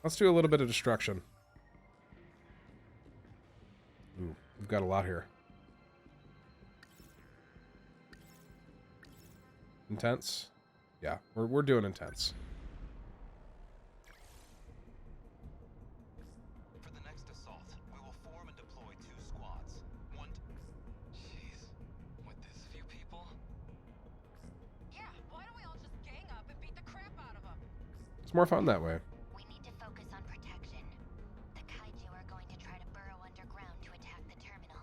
Let's do a little bit of destruction. Ooh, we've got a lot here. Intense? Yeah, we're doing intense. For the next assault, we will form and deploy 2 squads. Jeez, with this few people? Yeah, why don't we all just gang up and beat the crap out of them? It's more fun that way. We need to focus on protection. The kaiju are going to try to burrow underground to attack the terminal.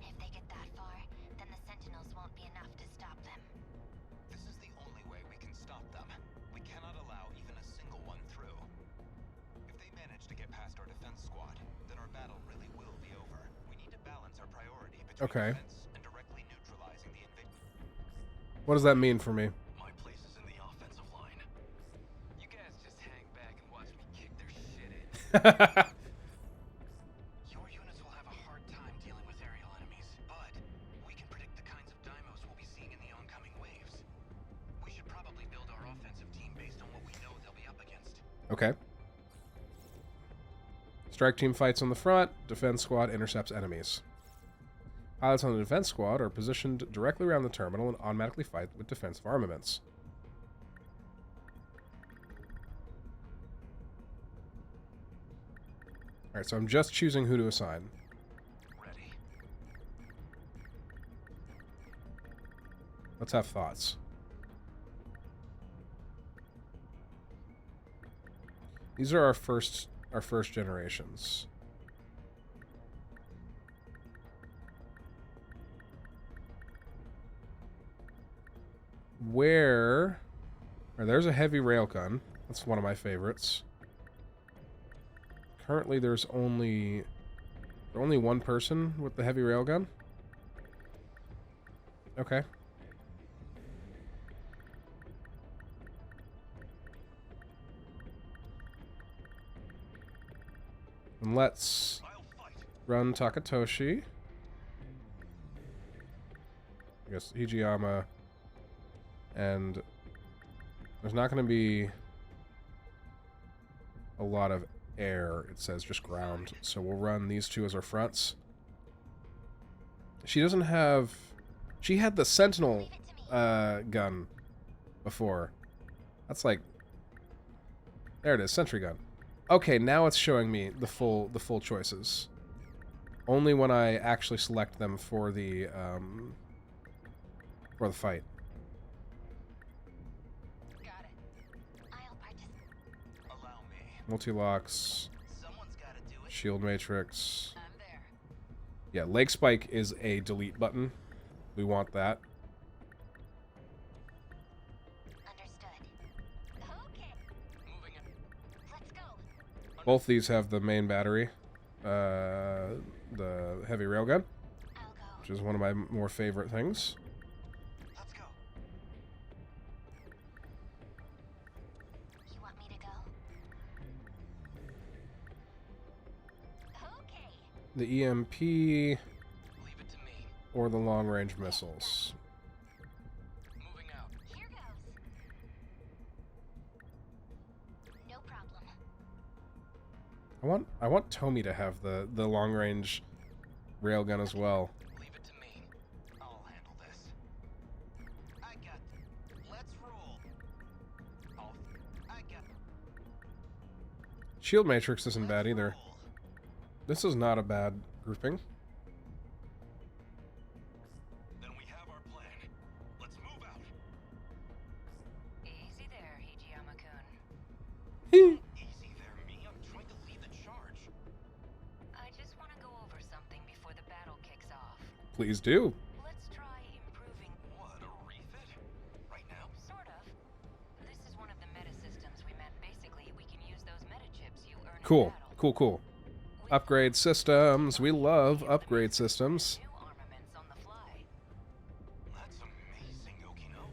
If they get that far, then the Sentinels won't be enough to stop them. This is the only way we can stop them. We cannot allow even a single one through. If they manage to get past our defense squad, then our battle really will be over. We need to balance our priority between defense and directly neutralizing the invasion. What does that mean for me? My place is in the offensive line. You guys just hang back and watch me kick their shit in. Your units will have a hard time dealing with aerial enemies, but we can predict the kinds of dymos we'll be seeing in the oncoming waves. We should probably build our offensive team based on what we know they'll be up against. Okay. Strike team fights on the front. Defense squad intercepts enemies. Pilots on the defense squad are positioned directly around the terminal and automatically fight with defensive armaments. Alright, so I'm just choosing who to assign. Ready? Let's have thoughts. These are our first generations. Where... Or there's a heavy railgun. That's one of my favorites. Currently, there's only one person with the heavy railgun. Okay. And let's run Takatoshi. I guess Hijiyama. And there's not going to be a lot of air. It says just ground. So we'll run these two as our fronts. She doesn't have... She had the Sentinel gun before. That's like... There it is, sentry gun. Okay, now it's showing me the full choices. Only when I actually select them for the fight. Got it. I'll participate. Allow me. Multi-locks, Someone's gotta do it. shield matrix. I'm there. Yeah, leg spike is a delete button. We want that. Understood. Okay. Moving it. Let's go. Both these have the main battery. The heavy railgun, I'll go. which is one of my more favorite things. Let's go. You want me to go? Okay. The EMP Leave it to me. or the long-range missiles. Moving out. Here goes. No problem. I want Tomi to have the long-range railgun as well. Leave it to me. I'll handle this. I got. Let's roll. I got. Shield matrix isn't bad either. Roll. This is not a bad grouping. Then we have our plan. Let's move out. Easy there, Hijiyama-kun. Easy there, me. I'm trying to lead the charge. I just want to go over something before the battle kicks off. Please do. Let's try improving... What, a refit? Right now? Sort of. This is one of the meta systems we meant. Basically, we can use those meta chips you earn Cool, in battle. cool. Upgrade systems. We love upgrade systems. New armaments on the fly. That's amazing, Okino.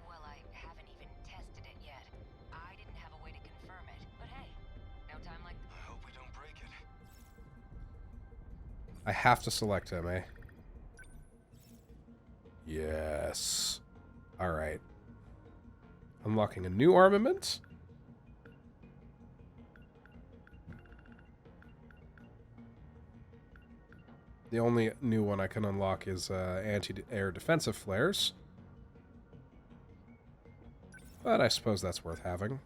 Well, I haven't even tested it yet. I didn't have a way to confirm it. But hey, no time like... I hope we don't break it. I have to select him, eh? Yes. Alright. Unlocking a new armament. The only new one I can unlock is anti-air defensive flares. But I suppose that's worth having.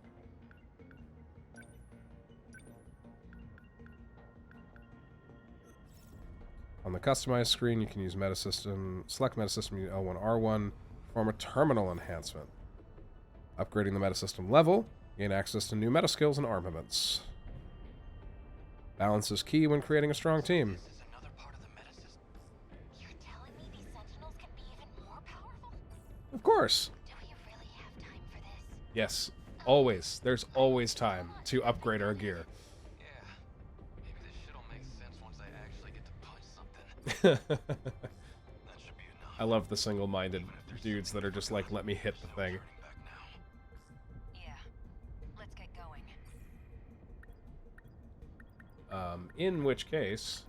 On the customized screen, you can use metasystem, select metasystem, use L1, R1, perform a terminal enhancement. Upgrading the metasystem level, gain access to new meta skills and armaments. Balance is key when creating a strong team. This is another part of the meta system. You're telling me these Sentinels can be even more powerful? Of course. Do we really have time for this? Yes, always. There's always time to upgrade our gear. Yeah. Maybe this shit'll make sense once I actually get to punch something. That should be enough. I love the single-minded dudes that are just like, let me hit the thing. Turning back now. Yeah. Let's get going. In which case,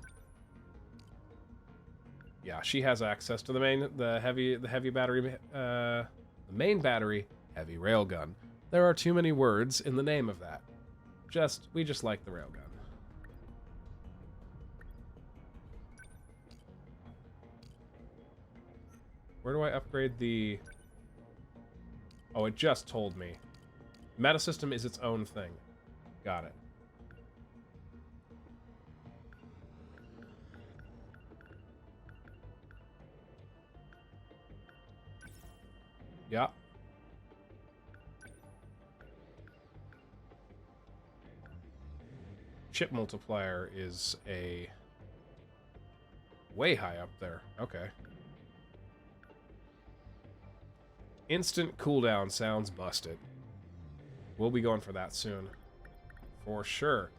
yeah, she has access to the heavy battery, the main battery, heavy railgun. There are too many words in the name of that. We just like the railgun. Where do I upgrade the... Oh, it just told me. Metasystem is its own thing. Got it. Yeah. Chip multiplier is a way high up there. Okay. Instant cooldown sounds busted. We'll be going for that soon. For sure.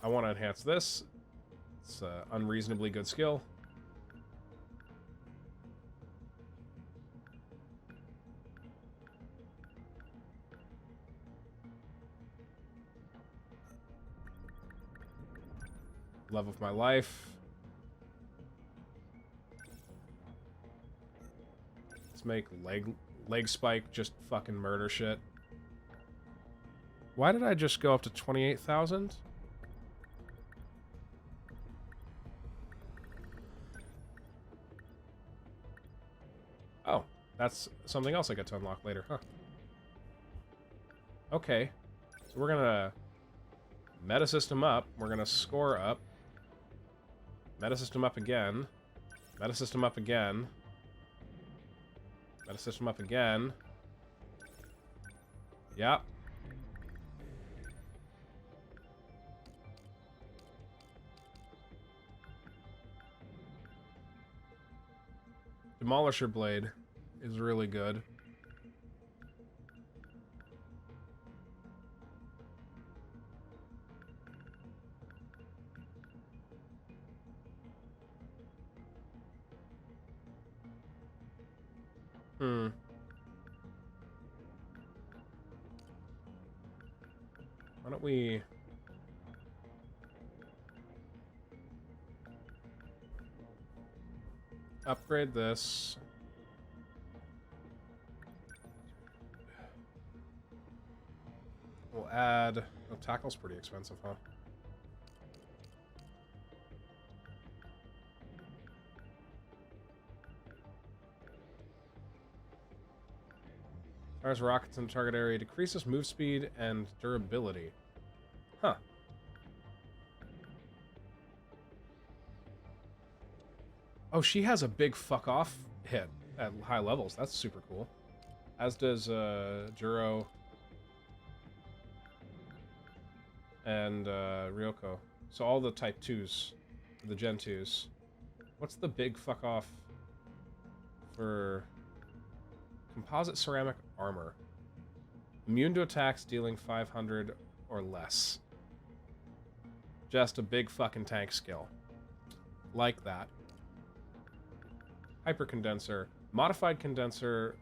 I want to enhance this. It's an unreasonably good skill. Love of my life. Let's make leg spike just fucking murder shit. Why did I just go up to 28,000? Oh, that's something else I get to unlock later, huh? Okay, so we're gonna meta system up. We're gonna score up. Meta system up again. Meta system up again. Meta system up again. Yep. Demolisher Blade is really good. Why don't we... upgrade this. We'll add... Oh, tackle's pretty expensive, huh? Fires rockets in the target area, decreases move speed and durability. Huh. Oh, she has a big fuck off hit at high levels. That's super cool. As does Juro and Ryoko. So all the Type 2s, the Gen 2s. What's the big fuck off for composite ceramic armor? Immune to attacks dealing 500 or less. Just a big fucking tank skill. Like that. Hyper condenser. Modified condenser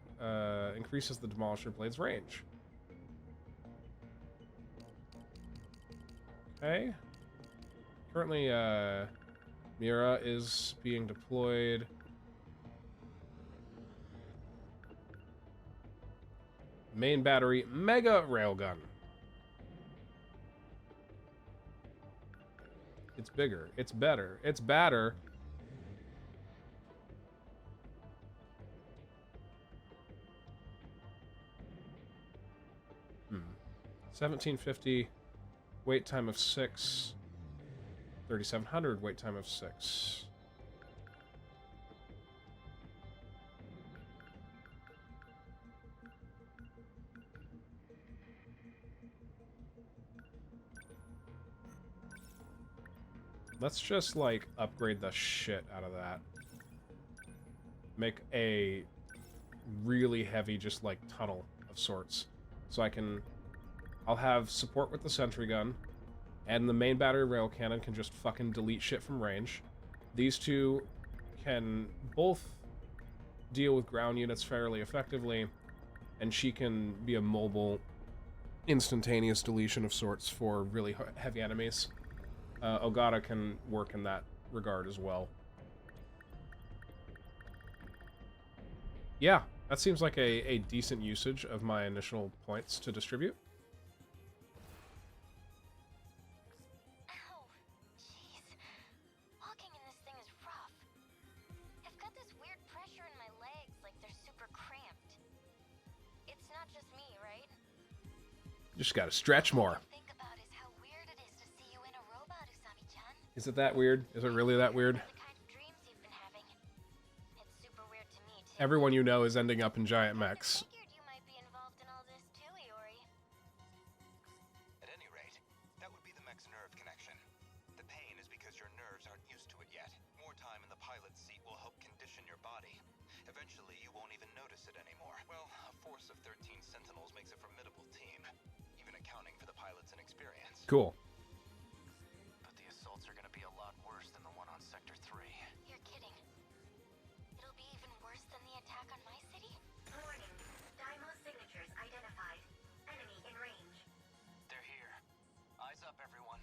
increases the Demolisher Blade's range. Okay. Currently, Mira is being deployed. Main battery mega railgun. It's bigger. It's better. It's badder. Hmm. 1750. Wait time of 6. 3700. Wait time of 6. Let's just, like, upgrade the shit out of that. Make a really heavy, just, like, tunnel of sorts. So I'll have support with the sentry gun, and the main battery rail cannon can just fucking delete shit from range. These two can both deal with ground units fairly effectively, and she can be a mobile, instantaneous deletion of sorts for really heavy enemies. Ogata can work in that regard as well. Yeah, that seems like a decent usage of my initial points to distribute. Ow. Jeez. Walking in this thing is rough. I've got this weird pressure in my legs, like they're super cramped. It's not just me, right? Just gotta stretch more. Is it that weird? Is it really that weird? Everyone you know is ending up in giant mechs. At any rate, that would be the mech's nerve connection. The pain is because your nerves aren't used to it yet. More time in the pilot's seat will help condition your body. Eventually, you won't even notice it anymore. Well, a force of 13 Sentinels makes a formidable team, even accounting for the pilot's inexperience. Cool. But the assaults are gonna be a lot worse than the one on Sector 3. You're kidding. It'll be even worse than the attack on my city? Warning. Dymo signatures identified. Enemy in range. They're here. Eyes up, everyone.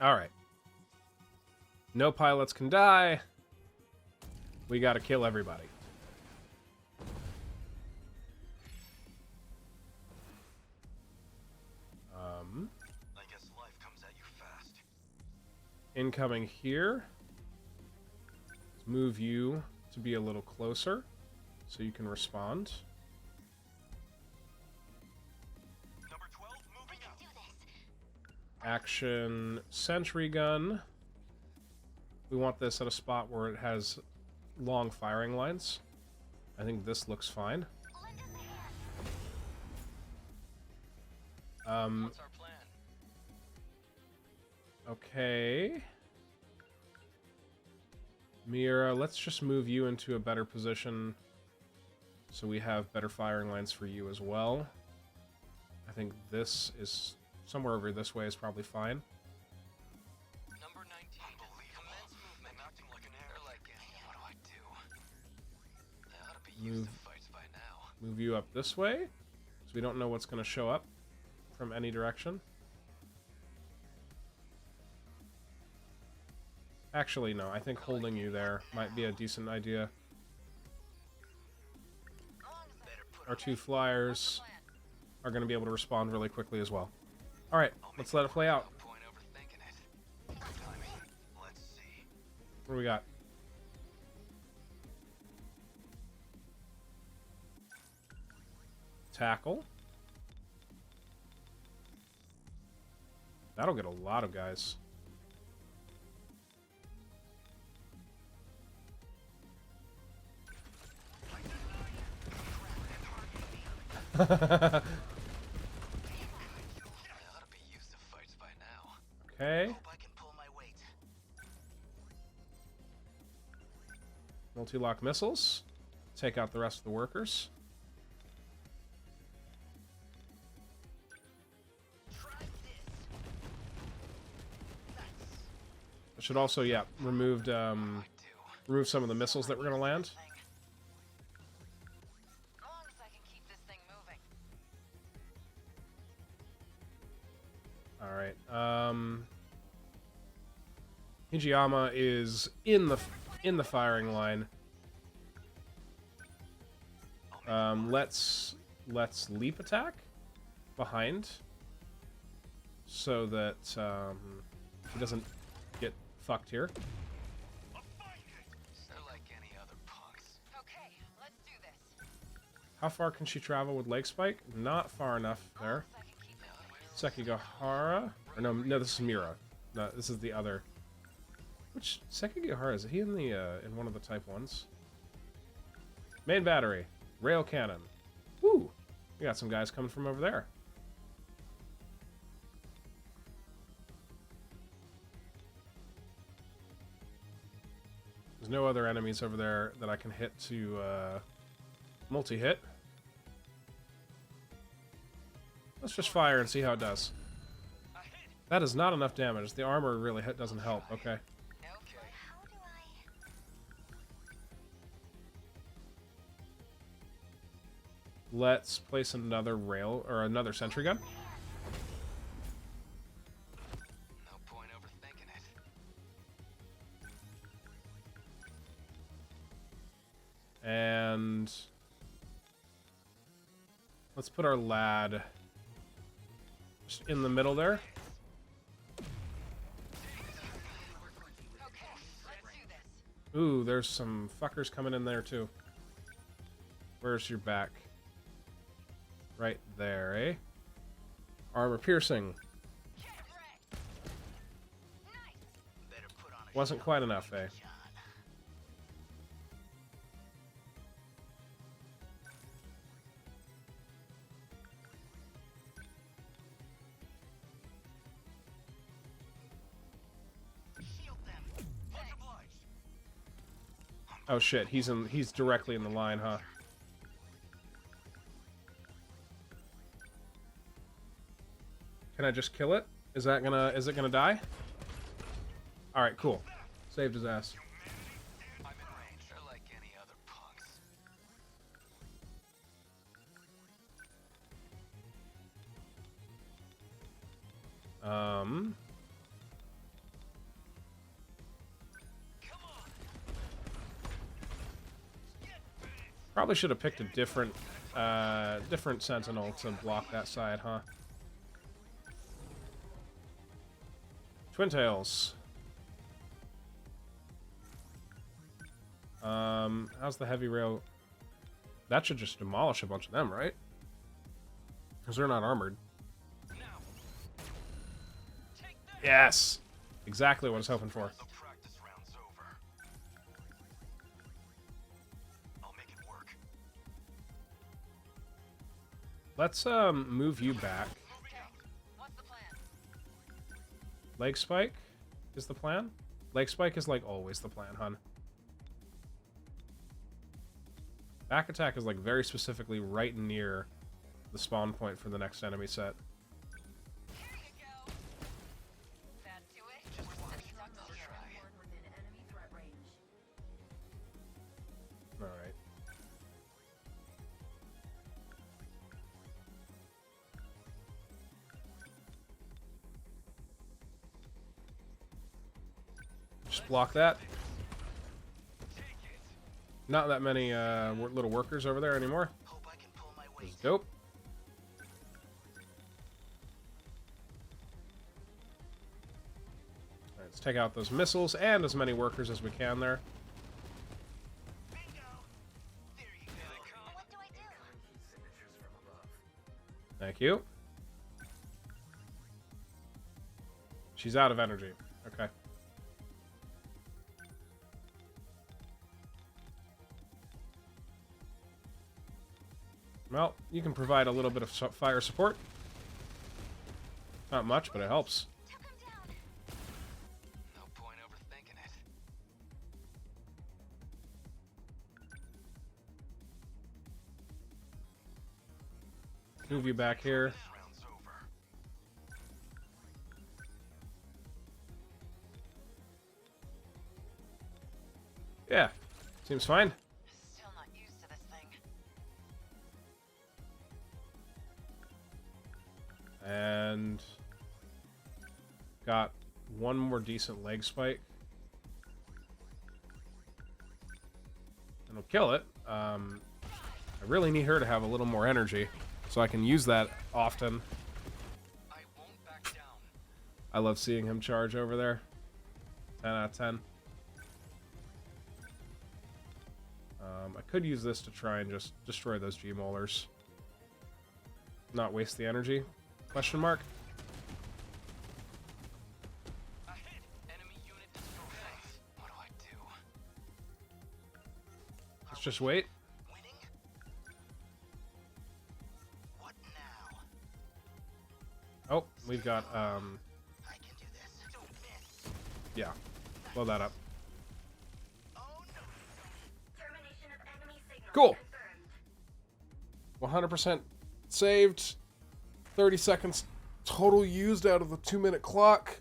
Alright. No pilots can die. We gotta kill everybody. I guess life comes at you fast. Incoming here. Let's move you to be a little closer so you can respond. Number 12, moving up. Do this. Action sentry gun. We want this at a spot where it has long firing lines. I think this looks fine. Lend us a hand. What's our plan? Okay. Mira, let's just move you into a better position so we have better firing lines for you as well. I think this is somewhere over this way is probably fine. Number 19. Commence movement. I'm acting like an air like it. What do I do? They ought to be used to fights by now. Move you up this way so we don't know what's going to show up from any direction. Actually, no. I think holding you there might be a decent idea. Our two flyers are going to be able to respond really quickly as well. Alright, let's let it play out. No point overthinking it. Good timing. Let's see. What do we got? Tackle. That'll get a lot of guys. They ought to be used to fights by now. Okay. Hope I can pull my weight. Multi-lock missiles. Take out the rest of the workers. I should also, yeah, remove some of the missiles that we're going to land. As long as I can keep this thing moving. Alright, Hijiyama is in the firing line. Let's leap attack behind so that he doesn't get fucked here. They're like any other punks. Okay, let's do this. How far can she travel with leg spike? Not far enough there. So I can keep it. Sekigahara? Or no, this is Mira. No, this is the other. Which Sekigahara is he in the in one of the type 1s? Main battery, rail cannon. Woo! We got some guys coming from over there. There's no other enemies over there that I can hit to multi-hit. Let's just fire and see how it does. That is not enough damage. The armor really doesn't help. Okay. How do I... Let's place another rail or another sentry gun. No point overthinking it. And let's put our lad just in the middle there. Okay, let's do this. Ooh, there's some fuckers coming in there too. Where's your back? Right there, eh? Armor piercing. Get wrecked. Nice. Better put on a Wasn't quite enough, eh? John. Shield them. Much obliged. Oh shit, he's directly in the line, huh? Can I just kill it? Is it gonna die? Alright, cool. Saved his ass. I'm in range. They're like any other punks. Probably should have picked a different sentinel to block that side, huh? Twin tails. How's the heavy rail? That should just demolish a bunch of them, right? Because they're not armored. Yes! Exactly what I was hoping for. The practice round's over. I'll make it work. Let's move you back. Okay, what's the plan? Leg spike is the plan? Leg spike is like always the plan, hun. Back attack is like very specifically right near the spawn point for the next enemy set. Here you go. That do it? We're sending ducks here. Within enemy threat range. Alright. Just block that. Not that many little workers over there anymore. Hope I can pull my weight. It's dope. Alright, let's take out those missiles and as many workers as we can there. Bingo. There you go. What do I do? Signatures from above. Thank you. She's out of energy. Okay. Well, you can provide a little bit of fire support. Not much, but it helps. Took him down. No point overthinking it. Move you back here. This round's over. Yeah, seems fine. Still not used to this thing. And got one more decent leg spike. And we'll kill it. I I really need her to have a little more energy, so I can use that often. I won't back down. I love seeing him charge over there. 10 out of 10. I could use this to try and just destroy those G-molars. Not waste the energy? Question mark? A hit. Enemy unit destroyed. What do I do? Let's just wait. Winning? What now? Oh, we've got, I can do this. Don't miss. yeah. Blow that up. Oh no. Termination of enemy signal Cool. confirmed. 100% saved. 30 seconds total used out of the 2-minute clock.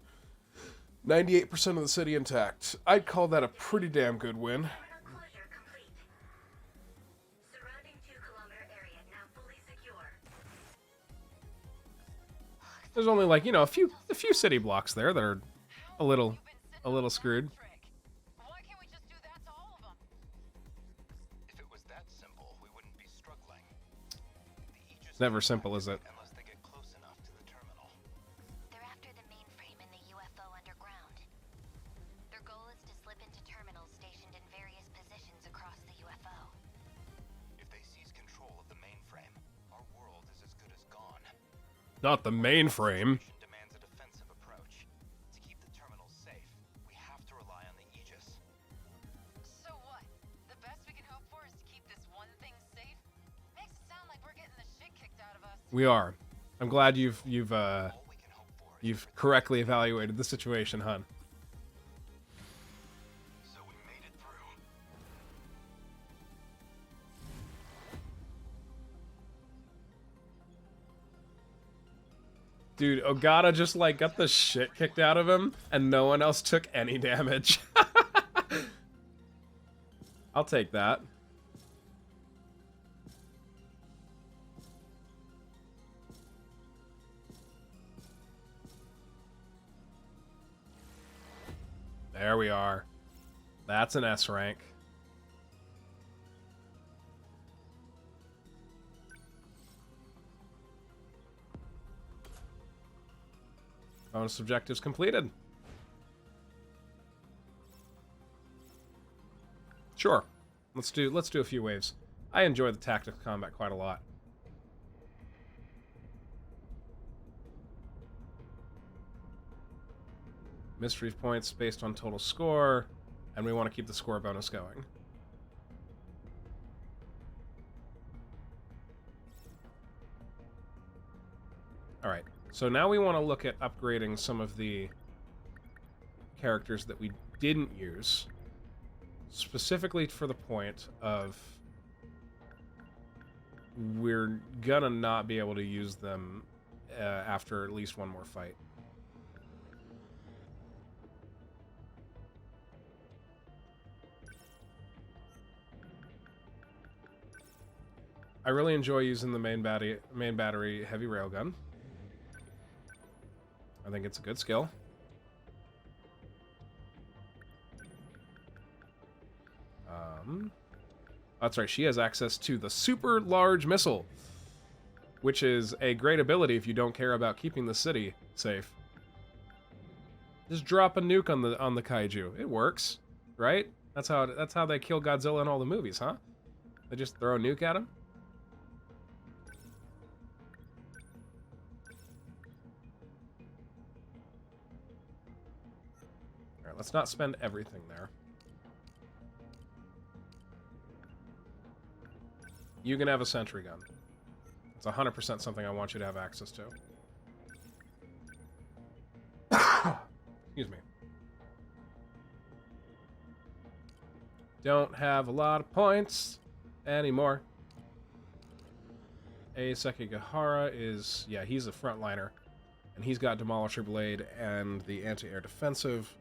98% of the city intact. I'd call that a pretty damn good win. Terminal closure complete. Surrounding 2-kilometer area now fully secure. There's only like, you know, a few city blocks there that are a little screwed. Why can't we just do that to all of them? If it was that simple, we wouldn't be struggling. The Aegis Never simple, is it? unless they get close enough to the terminal. They're after the mainframe and the UFO underground. Their goal is to slip into terminals stationed in various positions across the UFO. If they seize control of the mainframe, our world is as good as gone. Not the mainframe. Mission demands a defensive approach. To keep the terminals safe, we have to rely on the Aegis. So what? The best we can hope for is to keep this one thing safe? Makes it sound like we're getting the shit kicked out of us. We are. I'm glad you've All we can hope for is you've correctly evaluated the situation, hun. so we made it through. Dude, Ogata just like got the shit kicked out of him and no one else took any damage. I'll take that. There we are. That's an S rank. Bonus objectives completed. Sure. Let's do a few waves. I enjoy the tactical combat quite a lot. Mystery points based on total score, and we want to keep the score bonus going. Alright, so now we want to look at upgrading some of the characters that we didn't use, specifically for the point of we're gonna not be able to use them after at least one more fight. I really enjoy using the main battery heavy railgun. I think it's a good skill. That's right, she has access to the super large missile, which is a great ability if you don't care about keeping the city safe. Just drop a nuke on the kaiju. It works, right? That's how they kill Godzilla in all the movies, huh? They just throw a nuke at him. All right, let's not spend everything there. You can have a sentry gun. It's 100% something I want you to have access to. Excuse me. Don't have a lot of points anymore. A Sekigahara is... yeah, he's a frontliner. And he's got Demolisher Blade and the anti-air defensive.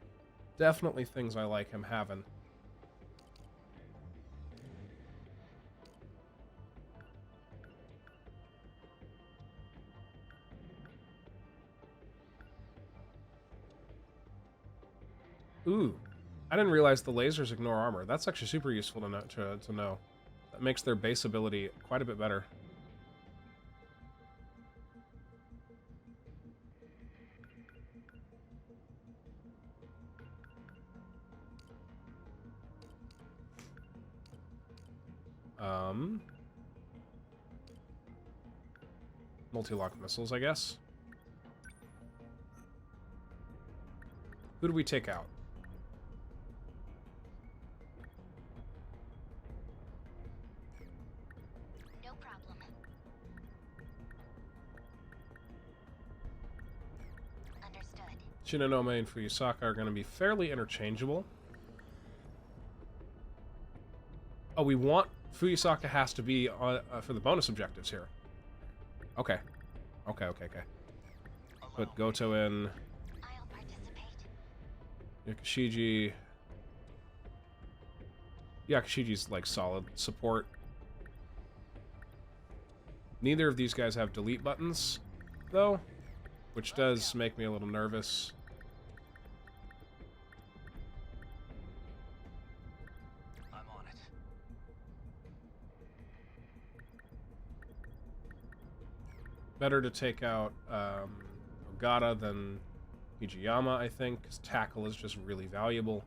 Definitely things I like him having. Ooh, I didn't realize the lasers ignore armor. That's actually super useful to know. That makes their base ability quite a bit better. Multi-lock missiles, I guess. Who do we take out? No problem. Understood. Shinonome and Fuyusaka are going to be fairly interchangeable. Oh, we want... Fuyusaka has to be for the bonus objectives here. Okay. Okay. Put Goto in. I'll participate. Yakashiji. Yakashiji's like solid support. Neither of these guys have delete buttons, though, which does make me a little nervous. I'm on it. Better to take out Ogata than Hijiyama, I think, because tackle is just really valuable.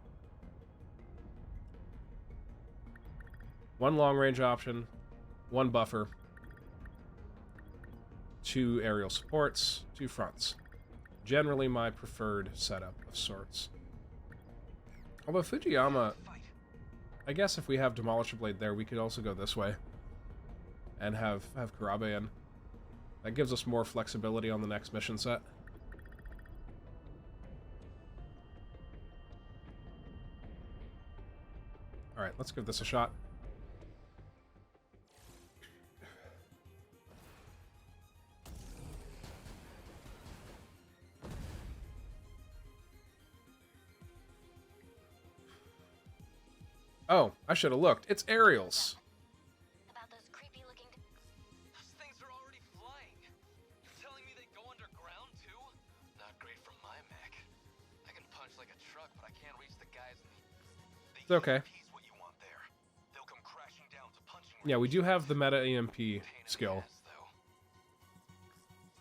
One long-range option, one buffer, 2 aerial supports, 2 fronts. Generally my preferred setup of sorts. Although Fujiyama, I guess if we have Demolisher Blade there, we could also go this way and have Kurabe in. That gives us more flexibility on the next mission set. Alright, let's give this a shot. Oh, I should have looked. It's aerials. About those creepy looking. Those things are already flying. You're telling me they go underground too? Not great from my mech. I can punch like a truck, but I can't reach the guys in the It's okay. EMP's what you want there. They'll come crashing down to punching. Yeah, we do have the meta EMP skill.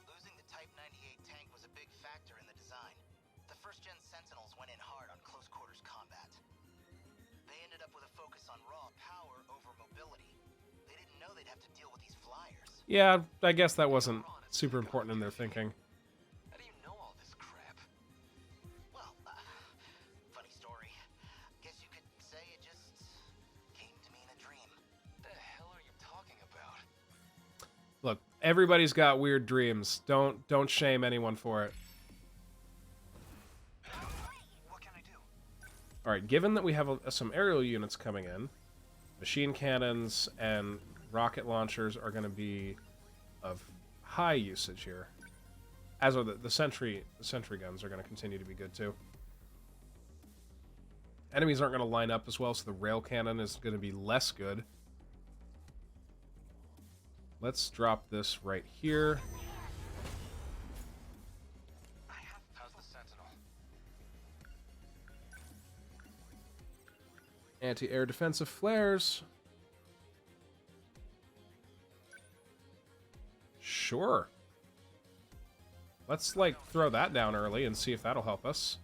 Losing the Type 98 tank was a big factor in the design. The first-gen Sentinels went in hard on close-quarters combat. They ended up with a focus on raw power over mobility. They didn't know they'd have to deal with these flyers. Yeah, I guess that wasn't super important in their thinking. How do you know all this crap? Well, funny story. Guess you could say it just came to me in a dream. What the hell are you talking about? Look, everybody's got weird dreams. Don't shame anyone for it. What can I do? Alright, given that we have some aerial units coming in, machine cannons and rocket launchers are going to be of high usage here. As are the sentry guns are going to continue to be good too. Enemies aren't going to line up as well, so the rail cannon is going to be less good. Let's drop this right here. How's the Sentinel? Anti-air defensive flares. Sure. Let's, like, throw that down early and see if that'll help us.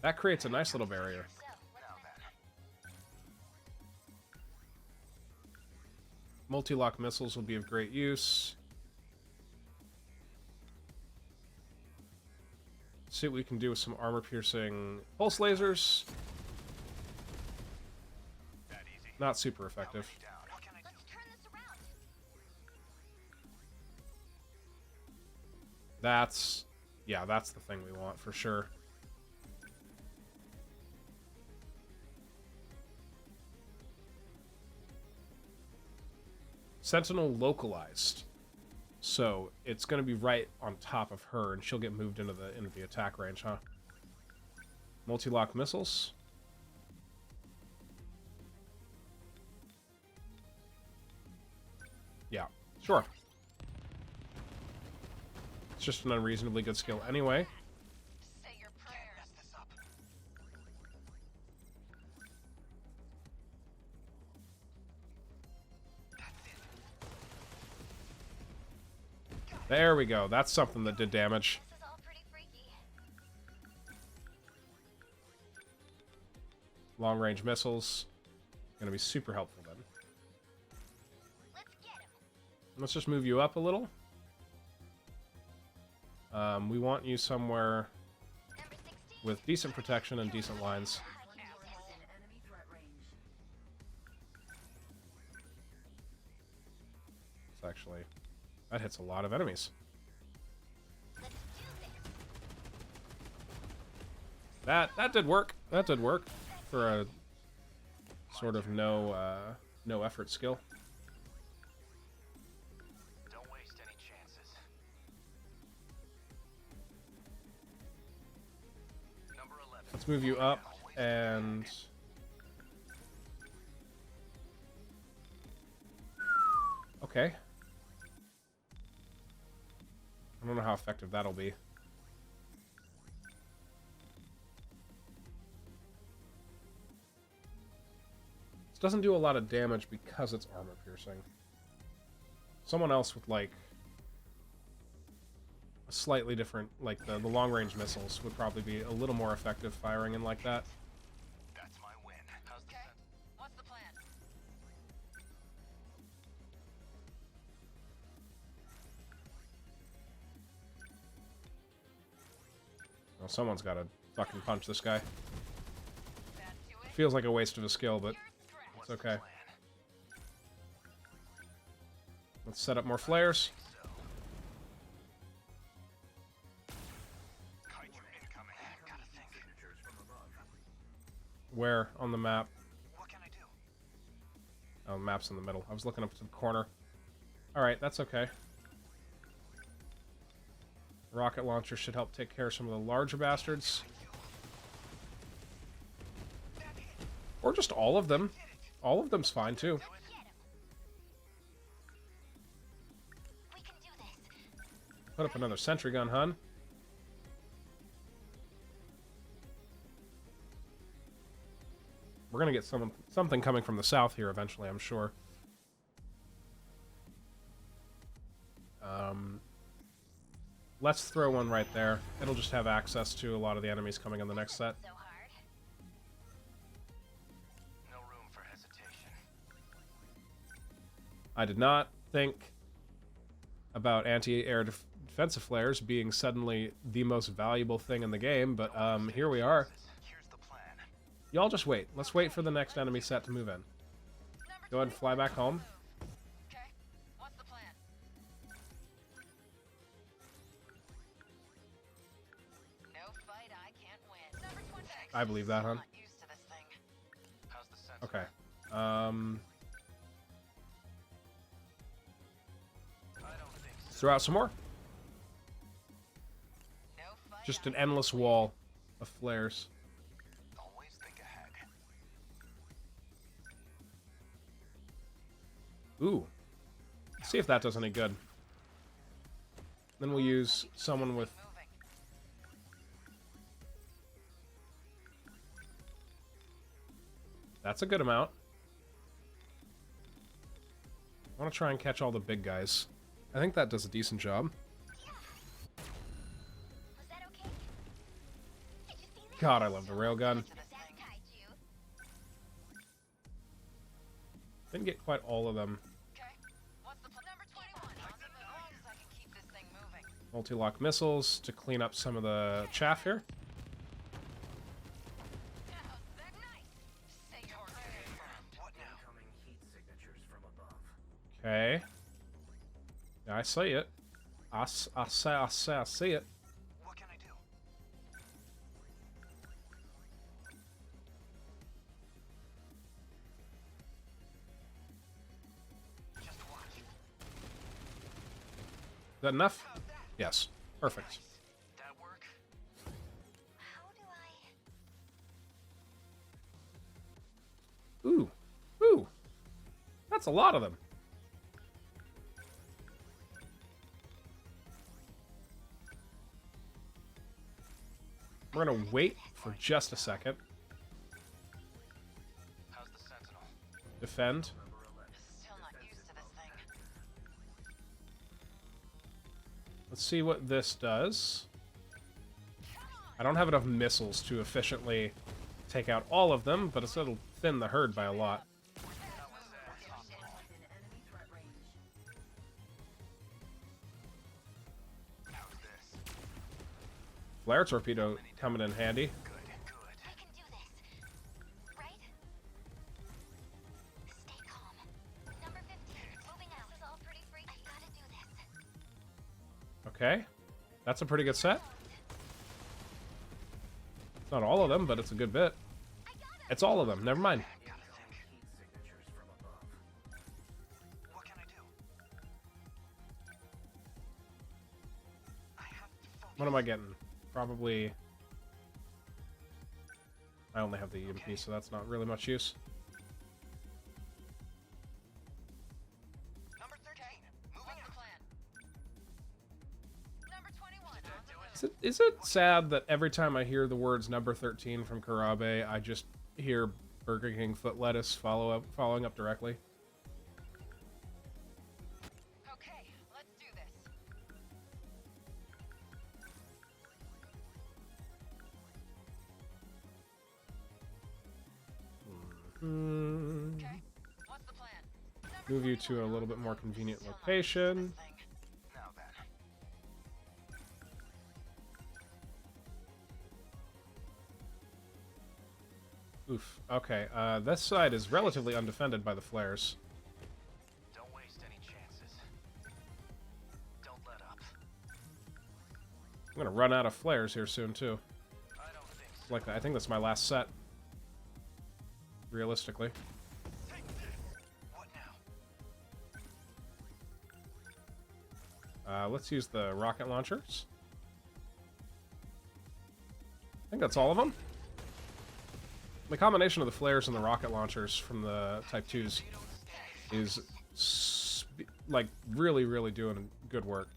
That creates a nice little barrier. Now then. Multi-lock missiles will be of great use. See what we can do with some armor-piercing pulse lasers. That easy. Not super effective. Down. What can I do? Let's turn this around. That's the thing we want for sure. Sentinel localized. So it's going to be right on top of her, and she'll get moved into the attack range, huh? Multi-lock missiles. Yeah, sure. It's just an unreasonably good skill anyway. Say your prayers. Mess this up. There we go. That's something that did damage. This is all pretty freaky. Long-range missiles. Gonna be super helpful then. Let's get him. Let's just move you up a little. We want you somewhere Number 16. with decent protection and decent lines. Enemy threat range. It's actually... That hits a lot of enemies. Let's do this. That did work. That did work for a sort of no effort skill. Don't waste any chances. Number 11. Let's move you up and okay. I don't know how effective that'll be. This doesn't do a lot of damage because it's armor piercing. Someone else with like a slightly different, like the long range missiles would probably be a little more effective firing in like that. That's my win. How's the Okay. What's the plan? Well, someone's got to fucking punch this guy. That do it? Feels like a waste of a skill, but You're strapped. it's okay. Let's set up more flares. Kaiju incoming. Gotta think. Where on the map? What can I do? Oh, the map's in the middle. I was looking up to the corner. Alright, that's okay. Rocket launcher should help take care of some of the larger bastards. Or just all of them. All of them's fine, too. Get him. We can do this. Put up another sentry gun, hun. We're gonna get something coming from the south here eventually, I'm sure. Let's throw one right there. It'll just have access to a lot of the enemies coming in the next set. So hard. No room for hesitation. I did not think about anti-air defensive flares being suddenly the most valuable thing in the game, but here we are. Here's the plan. Y'all just wait. Let's wait for the next enemy set to move in. Go ahead and fly back home. Okay. What's the plan? No fight I can't win. Number 20. I believe that, hun. Not used to this thing. How's the Sentinel? Okay. I don't think so. Throw out some more. No fight Just I an endless wall of flares. Always think ahead. Ooh. See if that does any good. Then we'll use someone with... moving. That's a good amount. I want to try and catch all the big guys. I think that does a decent job. Was that okay? Did you see that? God, I love the railgun. To this That thing. kaiju. Didn't get quite all of them. Okay. What's the plan? Number 21. On the move so I can keep this thing moving. Multi-lock missiles to clean up some of the chaff here. How's that? Nice. Say your prayer. What now? Incoming heat signatures from above. Okay. Yeah, I see it. I see it. What can I do? Just watch. Is that enough? Yes. Perfect. That work? How do I... Ooh. Ooh. That's a lot of them. We're gonna wait for just a second. How's the Sentinel? Defend. Number 11. Still not used to this thing. Let's see what this does. I don't have enough missiles to efficiently take out all of them, but it'll thin the herd by a lot. Flare torpedo coming in handy. I can do this. Right? Stay calm. Number 15, moving out. This is all pretty freaky. I gotta do this. Okay. That's a pretty good set. It's not all of them, but it's a good bit. It's all of them. Never mind. What can I do? I have to focus. What am I getting? Probably... I only have the EMP, so that's not really much use. Number 13. Moving What's the out. plan? Number 21 on the list. Is it sad that every time I hear the words number 13 from Karabe, I just hear Burger King foot lettuce following up directly? Okay, let's do this. Hmm. Okay, what's the plan? Move you to a little bit more convenient location. Now then. Oof. Okay, this side is relatively undefended by the flares. Don't waste any chances. Don't let up. I'm gonna run out of flares here soon, too. I don't think so. Like, I think that's my last set. Realistically. Take this. What now? Let's use the rocket launchers. I think that's all of them. The combination of the flares and the rocket launchers from the Type 2s is, like, really, really doing good work.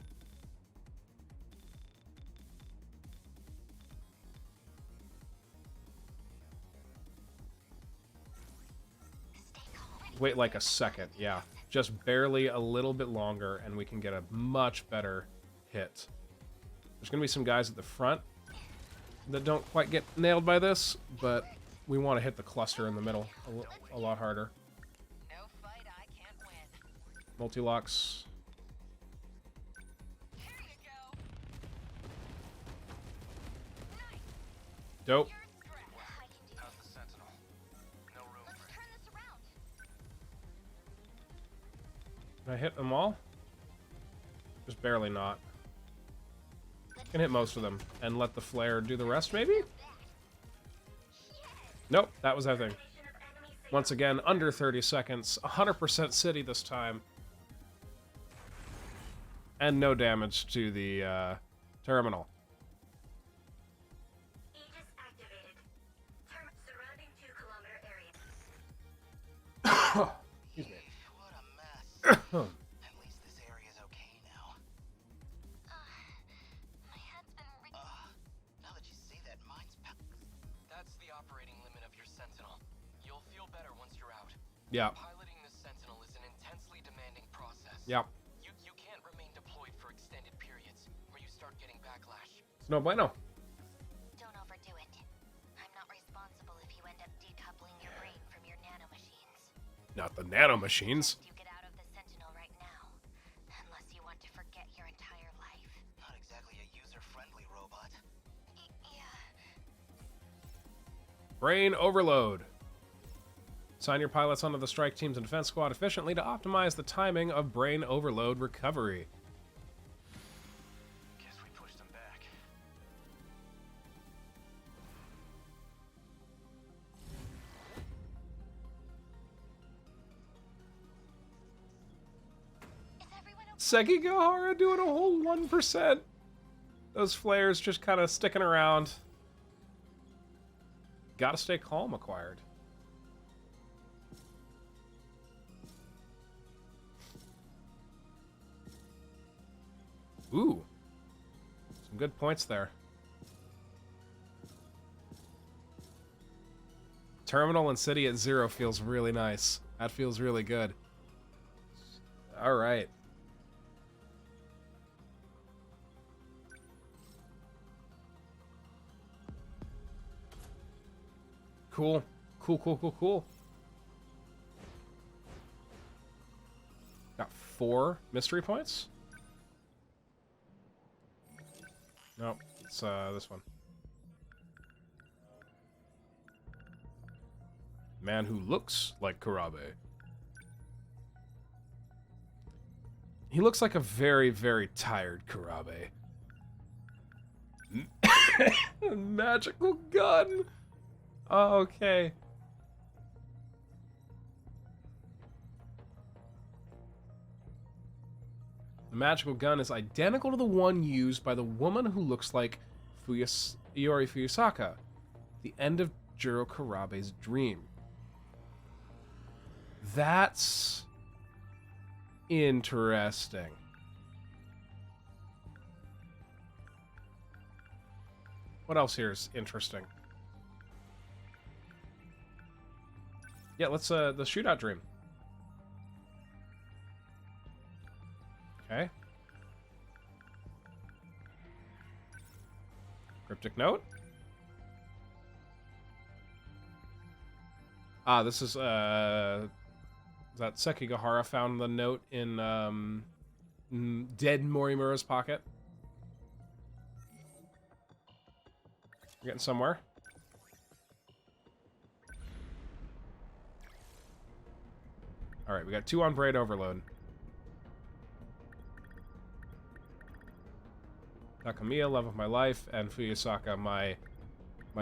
Wait like a second, yeah. Just barely a little bit longer, and we can get a much better hit. There's going to be some guys at the front that don't quite get nailed by this, but we want to hit the cluster in the middle a lot harder. No fight I can't win. Multi-locks. Here you go. Dope. You're a threat. I can do How's the Sentinel? No room Let's for turn this around. Can I hit them all? Just barely not. Can hit most of them, and let the flare do the rest, maybe? Nope, that was everything. Once again, under 30 seconds, 100% city this time. And no damage to the terminal. Aegis activated. Surrounding 2-kilometer area. Excuse me. What a mess. At least this area's okay now. My head's been Now that you say that, mine's That's the operating limit of your Sentinel. You'll feel better once you're out. Yeah, Piloting the Sentinel is an intensely demanding process. yeah. You can't remain deployed for extended periods, or you start getting backlash. It's no bueno. Don't overdo it. I'm not responsible if you end up decoupling your brain from your nanomachines. Not the nanomachines. You get out of the Sentinel right now, unless you want to forget your entire life. not exactly a user-friendly robot. Yeah. Brain overload. Assign your pilots onto the strike teams and defense squad efficiently to optimize the timing of brain overload recovery. Guess we pushed them back. Is everyone okay? Sekigahara doing a whole 1%. Those flares just kind of sticking around. Gotta stay calm acquired. Ooh. Some good points there. Terminal and city at 0 feels really nice. That feels really good. Alright. Cool. Cool, cool, cool, cool. Got 4 mystery points. Nope, it's this one. Man who looks like Karabe. He looks like a very, very tired Karabe. Magical gun! Oh, okay. The magical gun is identical to the one used by the woman who looks like Iori Fuyusaka, the end of Jiro Karabe's dream. That's interesting. What else here is interesting? Yeah, let's the shootout dream. Okay. Cryptic note. Ah, this is that Sekigahara found the note in dead Morimura's pocket. We're getting somewhere. Alright, we got 2 on Braid Overload. Takamiya, Love of My Life, and Fuyusaka, my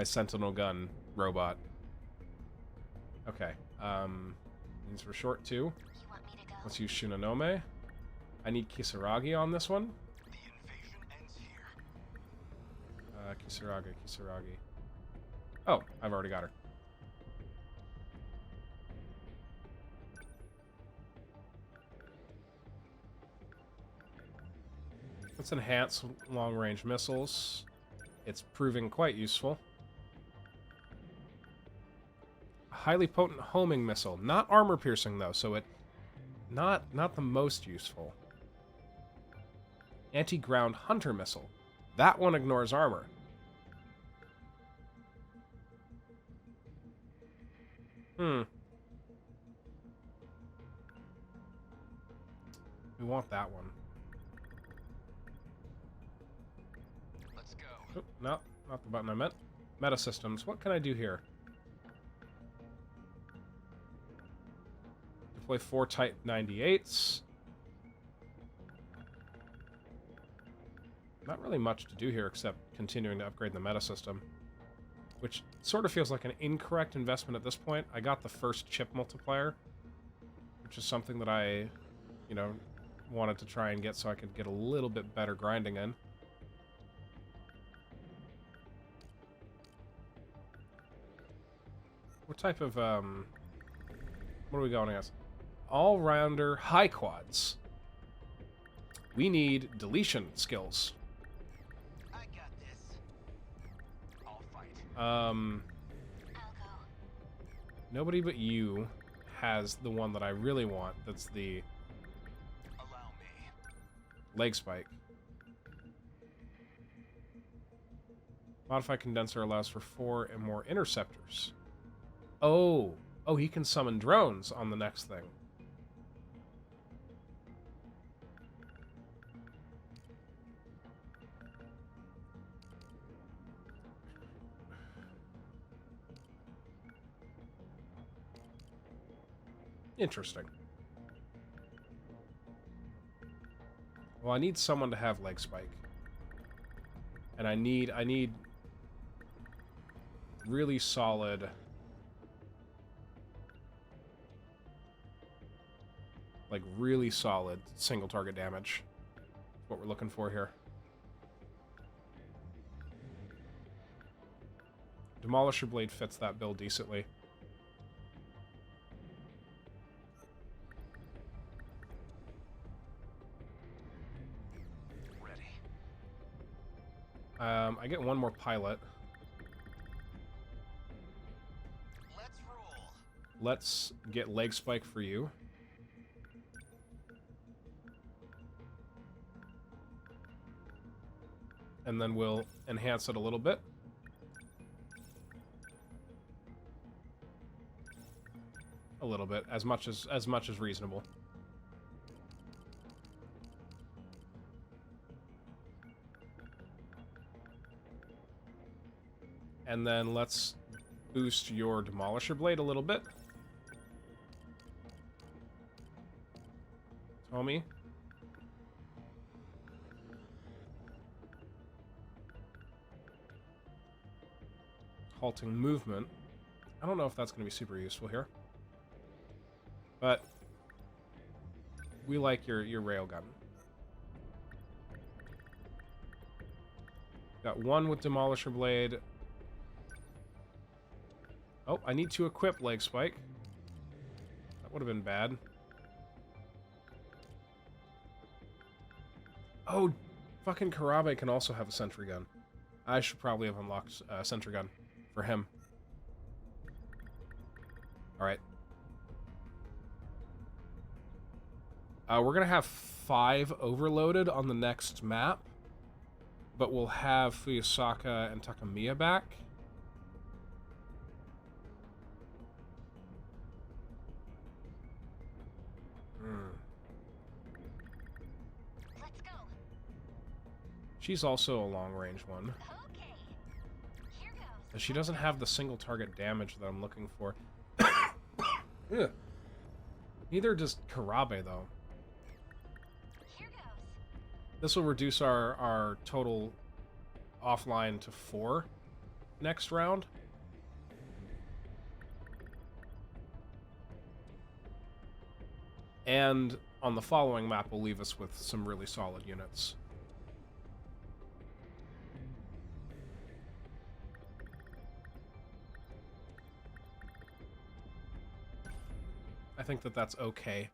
Sentinel gun robot. Okay. These were short too. You want me to go? Let's use Shinonome. I need Kisaragi on this one. The invasion ends here. Kisaragi. Oh, I've already got her. Let's enhance long-range missiles. It's proving quite useful. A highly potent homing missile. Not armor-piercing, though, so it... Not the most useful. Anti-ground hunter missile. That one ignores armor. We want that one. Let's go. Oh, no, not the button I meant. Meta systems. What can I do here? Deploy 4 Type 98s. Not really much to do here except continuing to upgrade the meta system. Which sort of feels like an incorrect investment at this point. I got the first chip multiplier, which is something that I, you know, wanted to try and get so I could get a little bit better grinding in. What type of, what are we going against? All-rounder high quads. We need deletion skills. I got this. I'll fight. I'll go. Nobody but you has the one that I really want. That's the Allow me. leg spike. Modified condenser allows for 4 and more interceptors. Oh, he can summon drones on the next thing. Interesting. Well, I need someone to have leg spike. And I need really solid, like really solid single target damage. That's what we're looking for here. Demolisher Blade fits that build decently. Ready. I get one more pilot. Let's roll. Let's get leg spike for you. And then we'll enhance it a little bit. a little bit, as much as reasonable. And then let's boost your Demolisher Blade a little bit. Tommy. Halting movement. I don't know if that's going to be super useful here. But we like your railgun. Got one with Demolisher Blade. Oh, I need to equip Leg Spike. That would have been bad. Oh, fucking Karabe can also have a sentry gun. I should probably have unlocked a sentry gun for him. Alright. We're going to have 5 overloaded on the next map. But we'll have Fuyusaka and Takamiya back. Let's go. She's also a long-range one. Okay. Here goes. But she doesn't have the single target damage that I'm looking for. Ugh. Neither does Karabe, though. Here goes. This will reduce our total offline to 4 next round. And on the following map will leave us with some really solid units. I think that that's okay.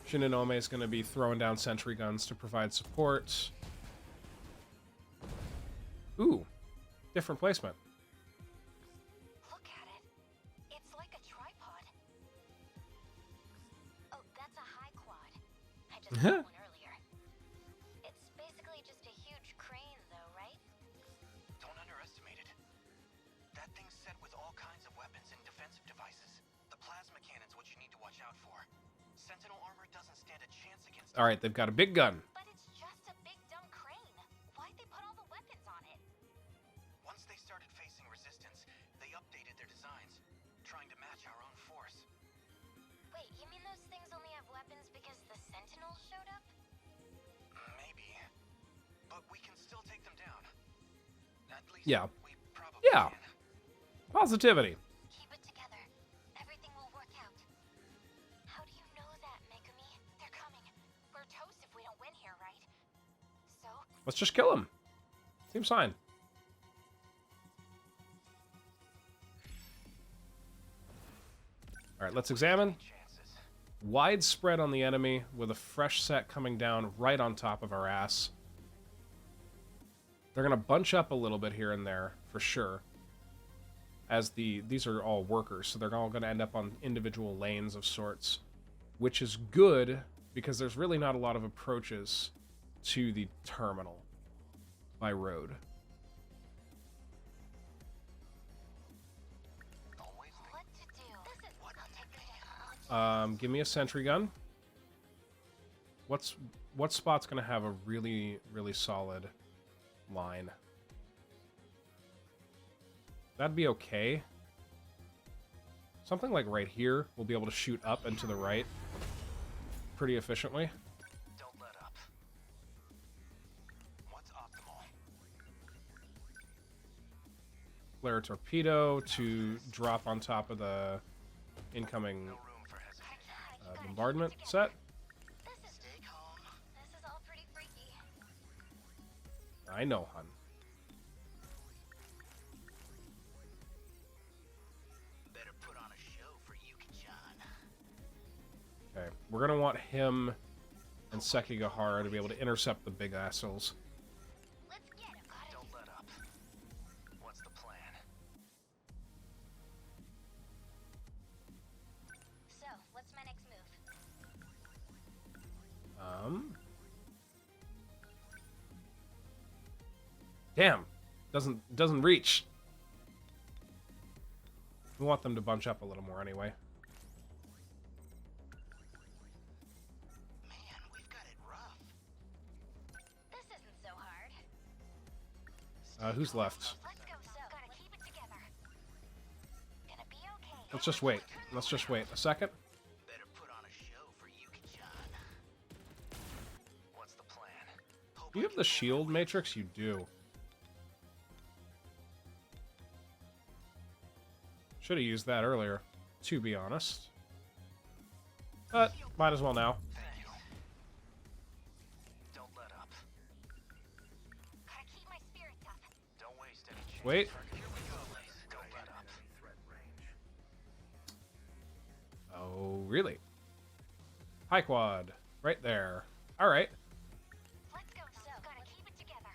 Shinonome is going to be throwing down sentry guns to provide support. Ooh, different placement. Look at it. It's like a tripod. Oh, that's a high quad. I just saw one earlier. It's basically just a huge crane, though, right? Don't underestimate it. That thing's set with all kinds of weapons and defensive devices. The plasma cannon's what you need to watch out for. Sentinel armor doesn't stand a chance against it. All right, they've got a big gun. But it's just a big dumb crane. Why'd they put all the weapons on it? Once they started facing resistance, they updated their designs, trying to match our own force. Wait, you mean those things only have weapons because the Sentinels showed up? Maybe. But we can still take them down. At least Yeah. we probably Yeah. can. Positivity. Keep it together. Everything will work out. How do you know that, Megumi? They're coming. We're toast if we don't win here, right? So, Let's just kill him. Seems fine. All right, let's examine. Chances. Widespread on the enemy with a fresh set coming down right on top of our ass. They're going to bunch up a little bit here and there, for sure. As these are all workers, so they're all going to end up on individual lanes of sorts. Which is good, because there's really not a lot of approaches to the terminal by road. Always think what to do? I'll take this. Give me a sentry gun. What spot's going to have a really, really solid line? That'd be okay. Something like right here, we'll be able to shoot up and to the right pretty efficiently. don't let up. What's optimal? Flare torpedo to drop on top of the incoming No room for hesitation. bombardment set. This is Stay calm. This is all pretty freaky. I know, hun. Better put on a show for Yuki-chan. Okay, we're gonna want him and Sekigahara to be able to intercept the big assholes. Let's get him. Don't let up. What's the plan? So, what's my next move? Damn, doesn't reach. We want them to bunch up a little more anyway. Who's left? Let's go, so. Gotta keep it together. Gonna be okay. Let's just wait. Let's just wait a second. Better put on a show for Yuki-chan. What's the plan? Do you have the shield matrix? You do. Should have used that earlier, to be honest. But might as well now. Thank you. Don't let up. Gotta keep my spirits up. Don't waste any chance. Wait. Here we go. Don't let up. Oh, really? High quad. Right there. Alright. Let's go, so. Gotta keep it together.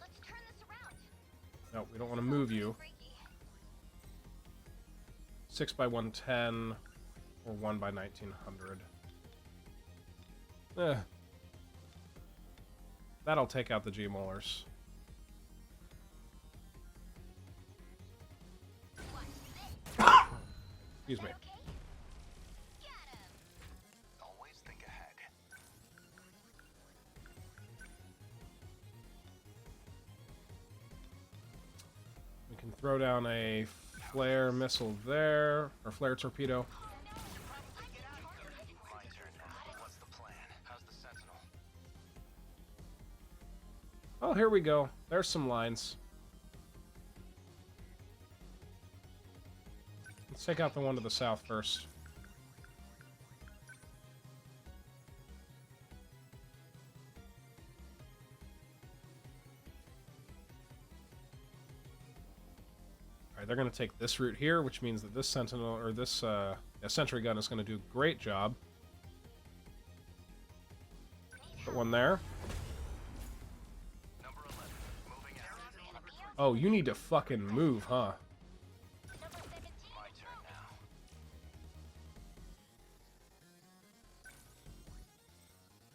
Let's turn this around. No, we don't want to move you. Freaky. 6 by 110 or 1 by 1900. That'll take out the G-molars. Excuse me. Okay? Got him. Always think ahead. We can throw down a flare missile there, or flare torpedo. My turn now. What's the plan? How's the Sentinel? Oh, here we go. There's some lines. Let's take out the one to the south first. Alright, they're going to take this route here, which means that this Sentinel, or this sentry gun is going to do a great job. Put one there. Number 11. Moving out. Oh, you need to fucking move, huh? Number 17. My turn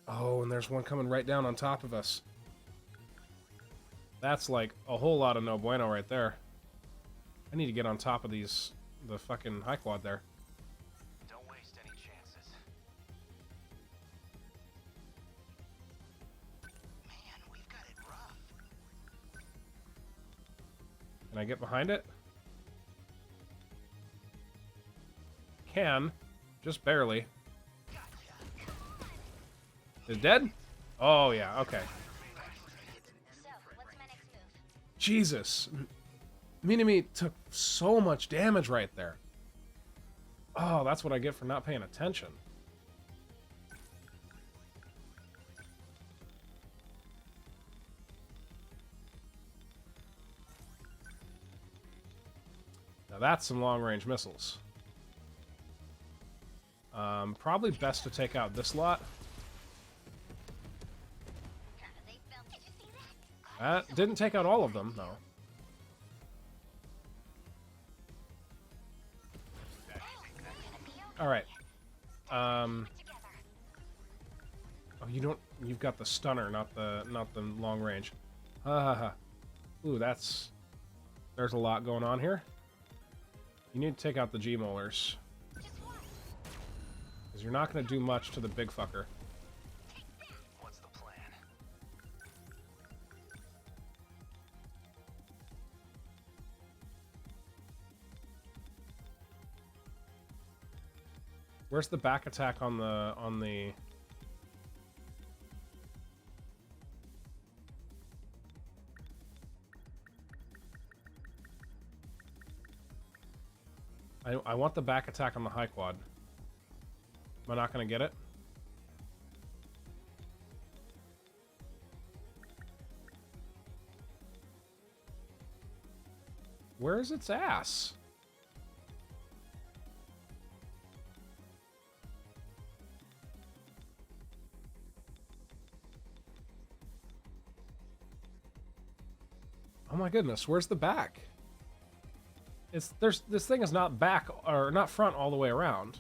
now. Oh, and there's one coming right down on top of us. That's like a whole lot of no bueno right there. I need to get on top of the fucking high quad there. Don't waste any chances. Man, we've got it rough. Can I get behind it? Can. Just barely. Is it dead? Oh, yeah, okay. So, what's my next move? Jesus. Minami took so much damage right there. Oh, that's what I get for not paying attention. Now that's some long-range missiles. Probably best to take out this lot. They felt. Did you see that? That didn't take out all of them, though. All right. Oh, you don't. You've got the stunner, not the long range. Ha ha ha. Ooh, that's. There's a lot going on here. You need to take out the G-molars. Because you're not going to do much to the big fucker. What's the plan? Where's the back attack on the I want the back attack on the high quad. Am I not gonna get it? Where's its ass? Oh my goodness, where's the back? This thing is not back or not front all the way around.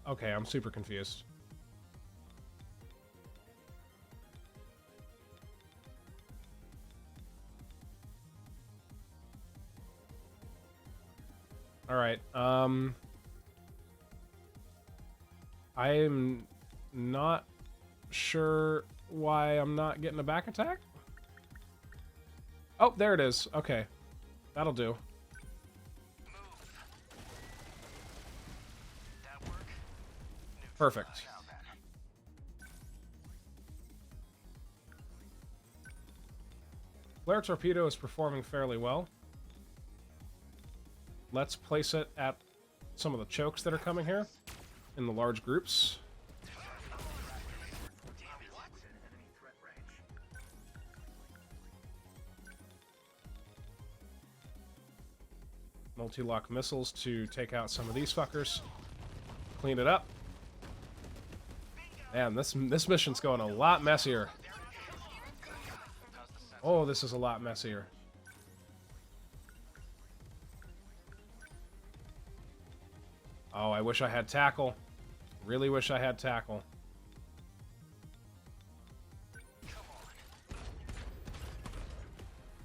Okay, I'm super confused. All right. I'm not sure why I'm not getting a back attack. Oh, there it is. Okay. That'll do. That work? Perfect. Now then. Flare Torpedo is performing fairly well. Let's place it at some of the chokes that are coming here in the large groups. Multi-lock missiles to take out some of these fuckers. Clean it up. Man, this mission's going a lot messier. Oh, this is a lot messier. Oh, I wish I had tackle. Really wish I had tackle. Come on.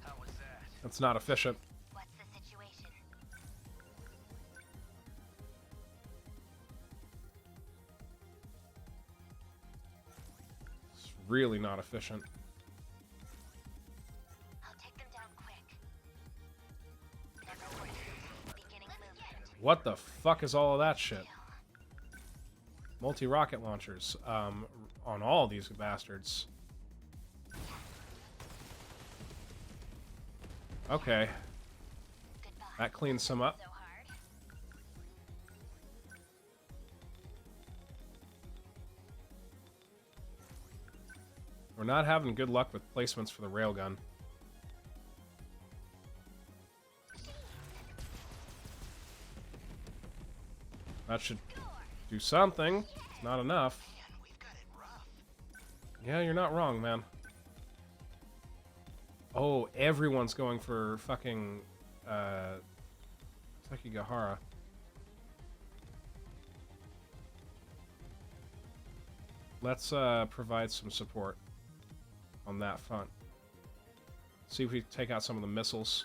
How was that? That's not efficient. What's the situation? It's really not efficient. I'll take them down quick. Never mind. Beginning movement. What the fuck is all of that shit? Multi-rocket launchers on all these bastards. Okay, Goodbye. that cleans some up. So hard. We're not having good luck with placements for the railgun. That should do something. It's not enough. Man, we've got it rough. Yeah, you're not wrong, man. Oh, everyone's going for fucking Sekigahara. Let's provide some support on that front. See if we take out some of the missiles.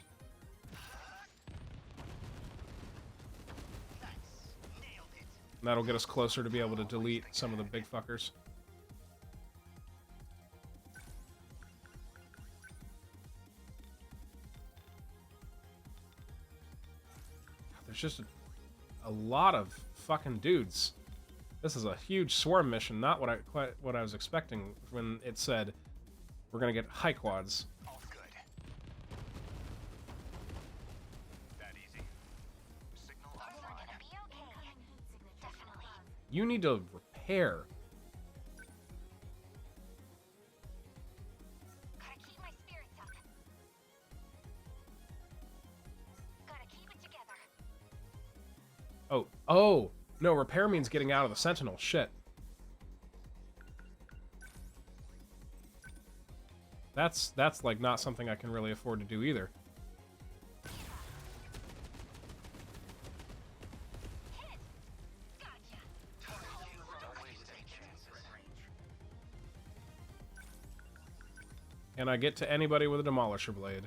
That'll get us closer to be able to delete some of the big fuckers. There's just a lot of fucking dudes. This is a huge swarm mission, not what I was expecting when it said we're gonna get high quads. All good. That easy. Signal We're offline. gonna be okay. Definitely. You need to repair. Gotta keep my spirits up. Gotta keep it together. Oh, no, repair means getting out of the Sentinel. Shit. That's like not something I can really afford to do either. Hit! Gotcha. Don't waste any chances. Can I get to anybody with a Demolisher Blade?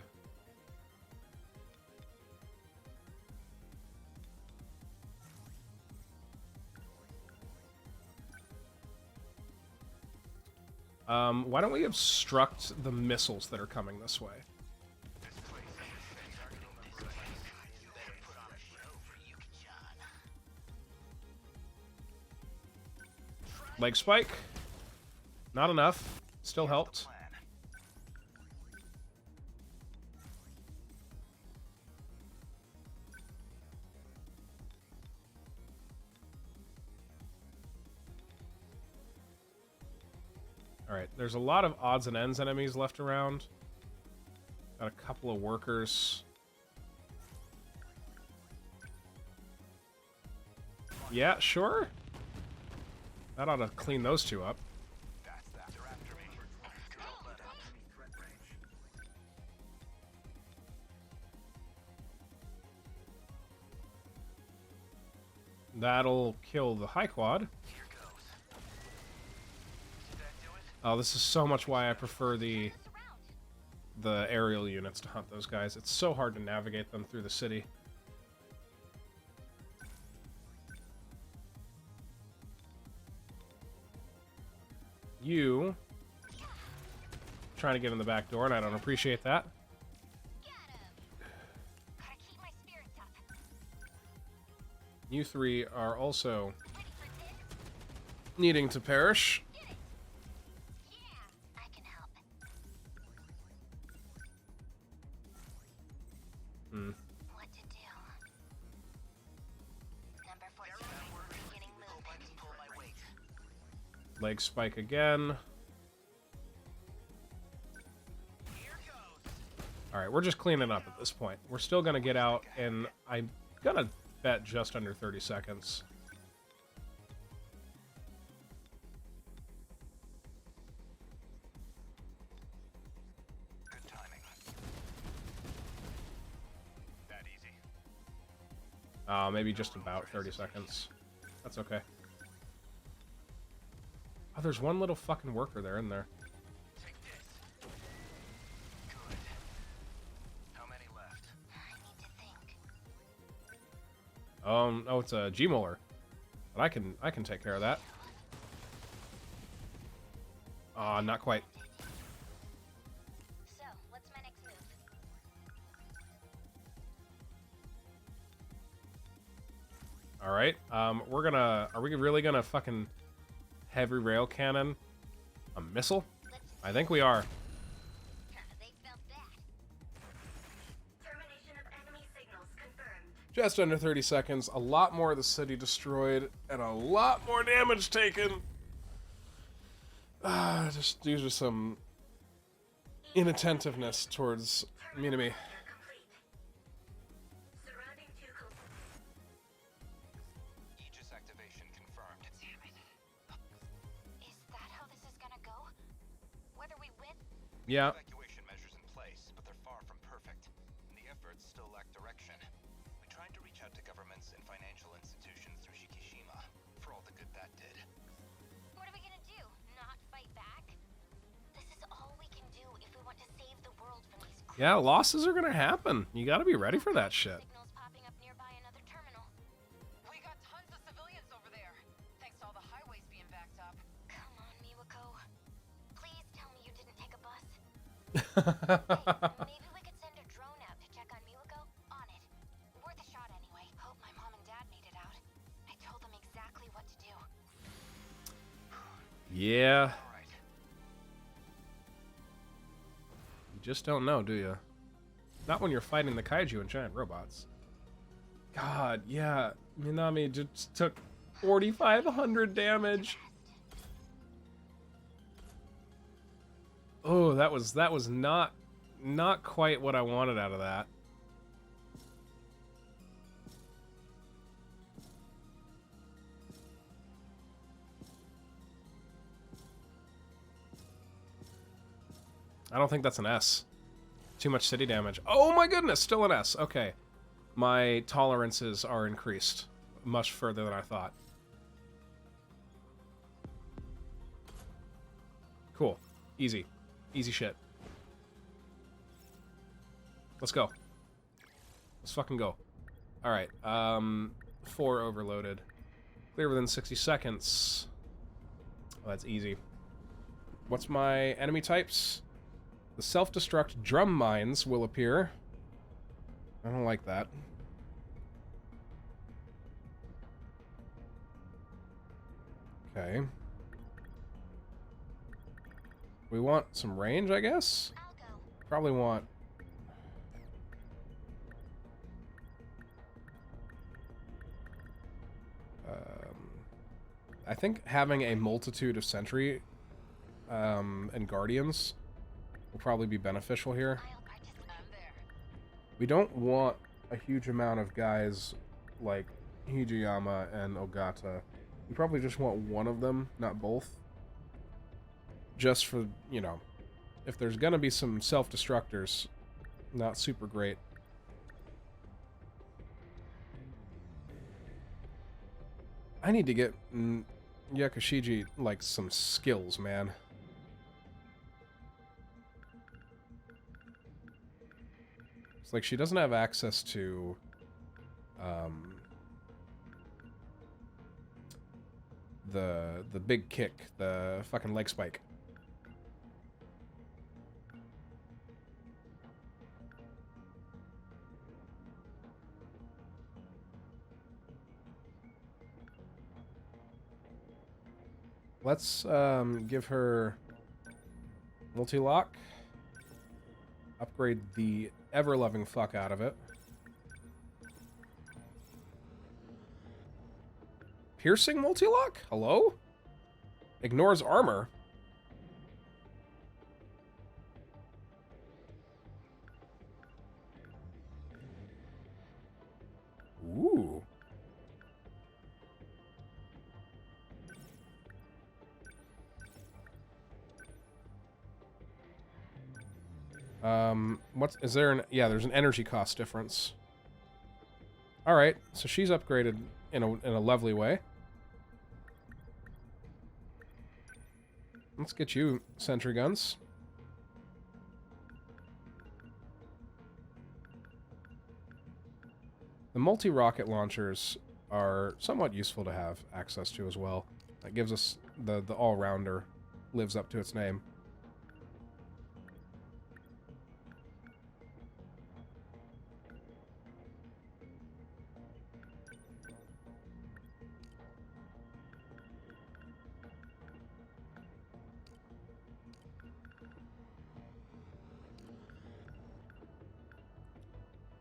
Why don't we obstruct the missiles that are coming this way? This place is target number You better put on a show for Yuki John. Leg spike. Not enough. Still helped. plan. Alright, there's a lot of odds and ends enemies left around. Got a couple of workers. Yeah, sure. That ought to clean those two up. That's that. They're after me. Don't let up. That'll kill the high quad. Here goes. Did that do it? Oh, this is so much why I prefer the aerial units to hunt those guys. It's so hard to navigate them through the city. you trying to get in the back door, and I don't appreciate that. Gotta keep my spirits up. You three are also Ready for this? needing to perish. Get it! Yeah, I can help. Hmm. What to do? Number 14, beginning Hope I movement. can pull my weight. Leg spike again. Here goes. Alright, we're just cleaning up at this point. We're still gonna get out in, I'm gonna bet, just under 30 seconds. Good timing. That easy. Maybe just about 30 seconds. That's okay. Oh, there's one little fucking worker there in there. Take this. Good. How many left? I need to think. Oh, it's a G-Molar. But I can take care of that. Not quite. So, what's my next move? Alright, are we really gonna fucking heavy rail cannon a missile? Let's I think we are. They felt that. Termination of enemy signals confirmed. Just under 30 seconds, a lot more of the city destroyed, and a lot more damage taken. Just due to some inattentiveness towards me. Complete. Surrounding two Aegis activation confirmed. Damn it. Is that how this is gonna go? Whether we win? Yeah, Evacuation measures in place, but they're far from perfect. And the efforts still lack direction. We tried to reach out to governments and financial institutions through Shikishima, for all the good that did. What are we gonna do? Not fight back? This is all we can do if we want to save the world from these yeah, losses are gonna happen. You gotta be ready for that shit. signals popping up nearby another terminal. We got tons of civilians over there. Thanks to all the highways being backed up. Come on, Miwako. Please tell me you didn't take a bus. Hey, maybe we could send a drone out to check on Miwako? On it. Worth a shot anyway. Hope my mom and dad made it out. I told them exactly what to do. Yeah, All right. you just don't know, do you? Not when you're fighting the kaiju and giant robots. God, yeah, Minami just took 4,500 damage. Oh, that was not quite what I wanted out of that. I don't think that's an S. Too much city damage. Oh my goodness, still an S. Okay. My tolerances are increased much further than I thought. Cool. Easy. Easy shit. Let's go. Let's fucking go. Alright, 4 overloaded. Clear within 60 seconds. Oh, that's easy. What's my enemy types? The self-destruct drum mines will appear. I don't like that. Okay. We want some range, I guess? I'll go. Probably want... I think having a multitude of sentry and guardians will probably be beneficial here. I'll participate. I'm there. We don't want a huge amount of guys like Hijiyama and Ogata. We probably just want one of them, not both. Just for, you know, if there's gonna be some self-destructors, not super great. I need to get Yakushiji, like, some skills, man. It's like she doesn't have access to the big kick, the fucking leg spike. Let's give her multi-lock. Upgrade the ever-loving fuck out of it. Piercing multi-lock? Hello? Ignores armor. Ooh. Is there an... Yeah, there's an energy cost difference. Alright, so she's upgraded in a lovely way. Let's get you sentry guns. The multi-rocket launchers are somewhat useful to have access to as well. That gives us the all-rounder. Lives up to its name.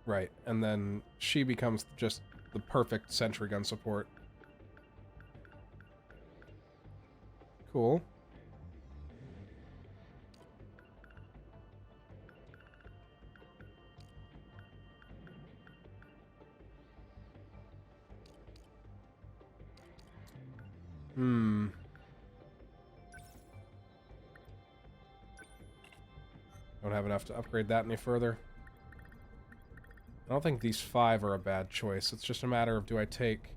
Right, and then she becomes just the perfect sentry gun support. Cool. Don't have enough to upgrade that any further. I don't think these 5 are a bad choice. It's just a matter of, do I take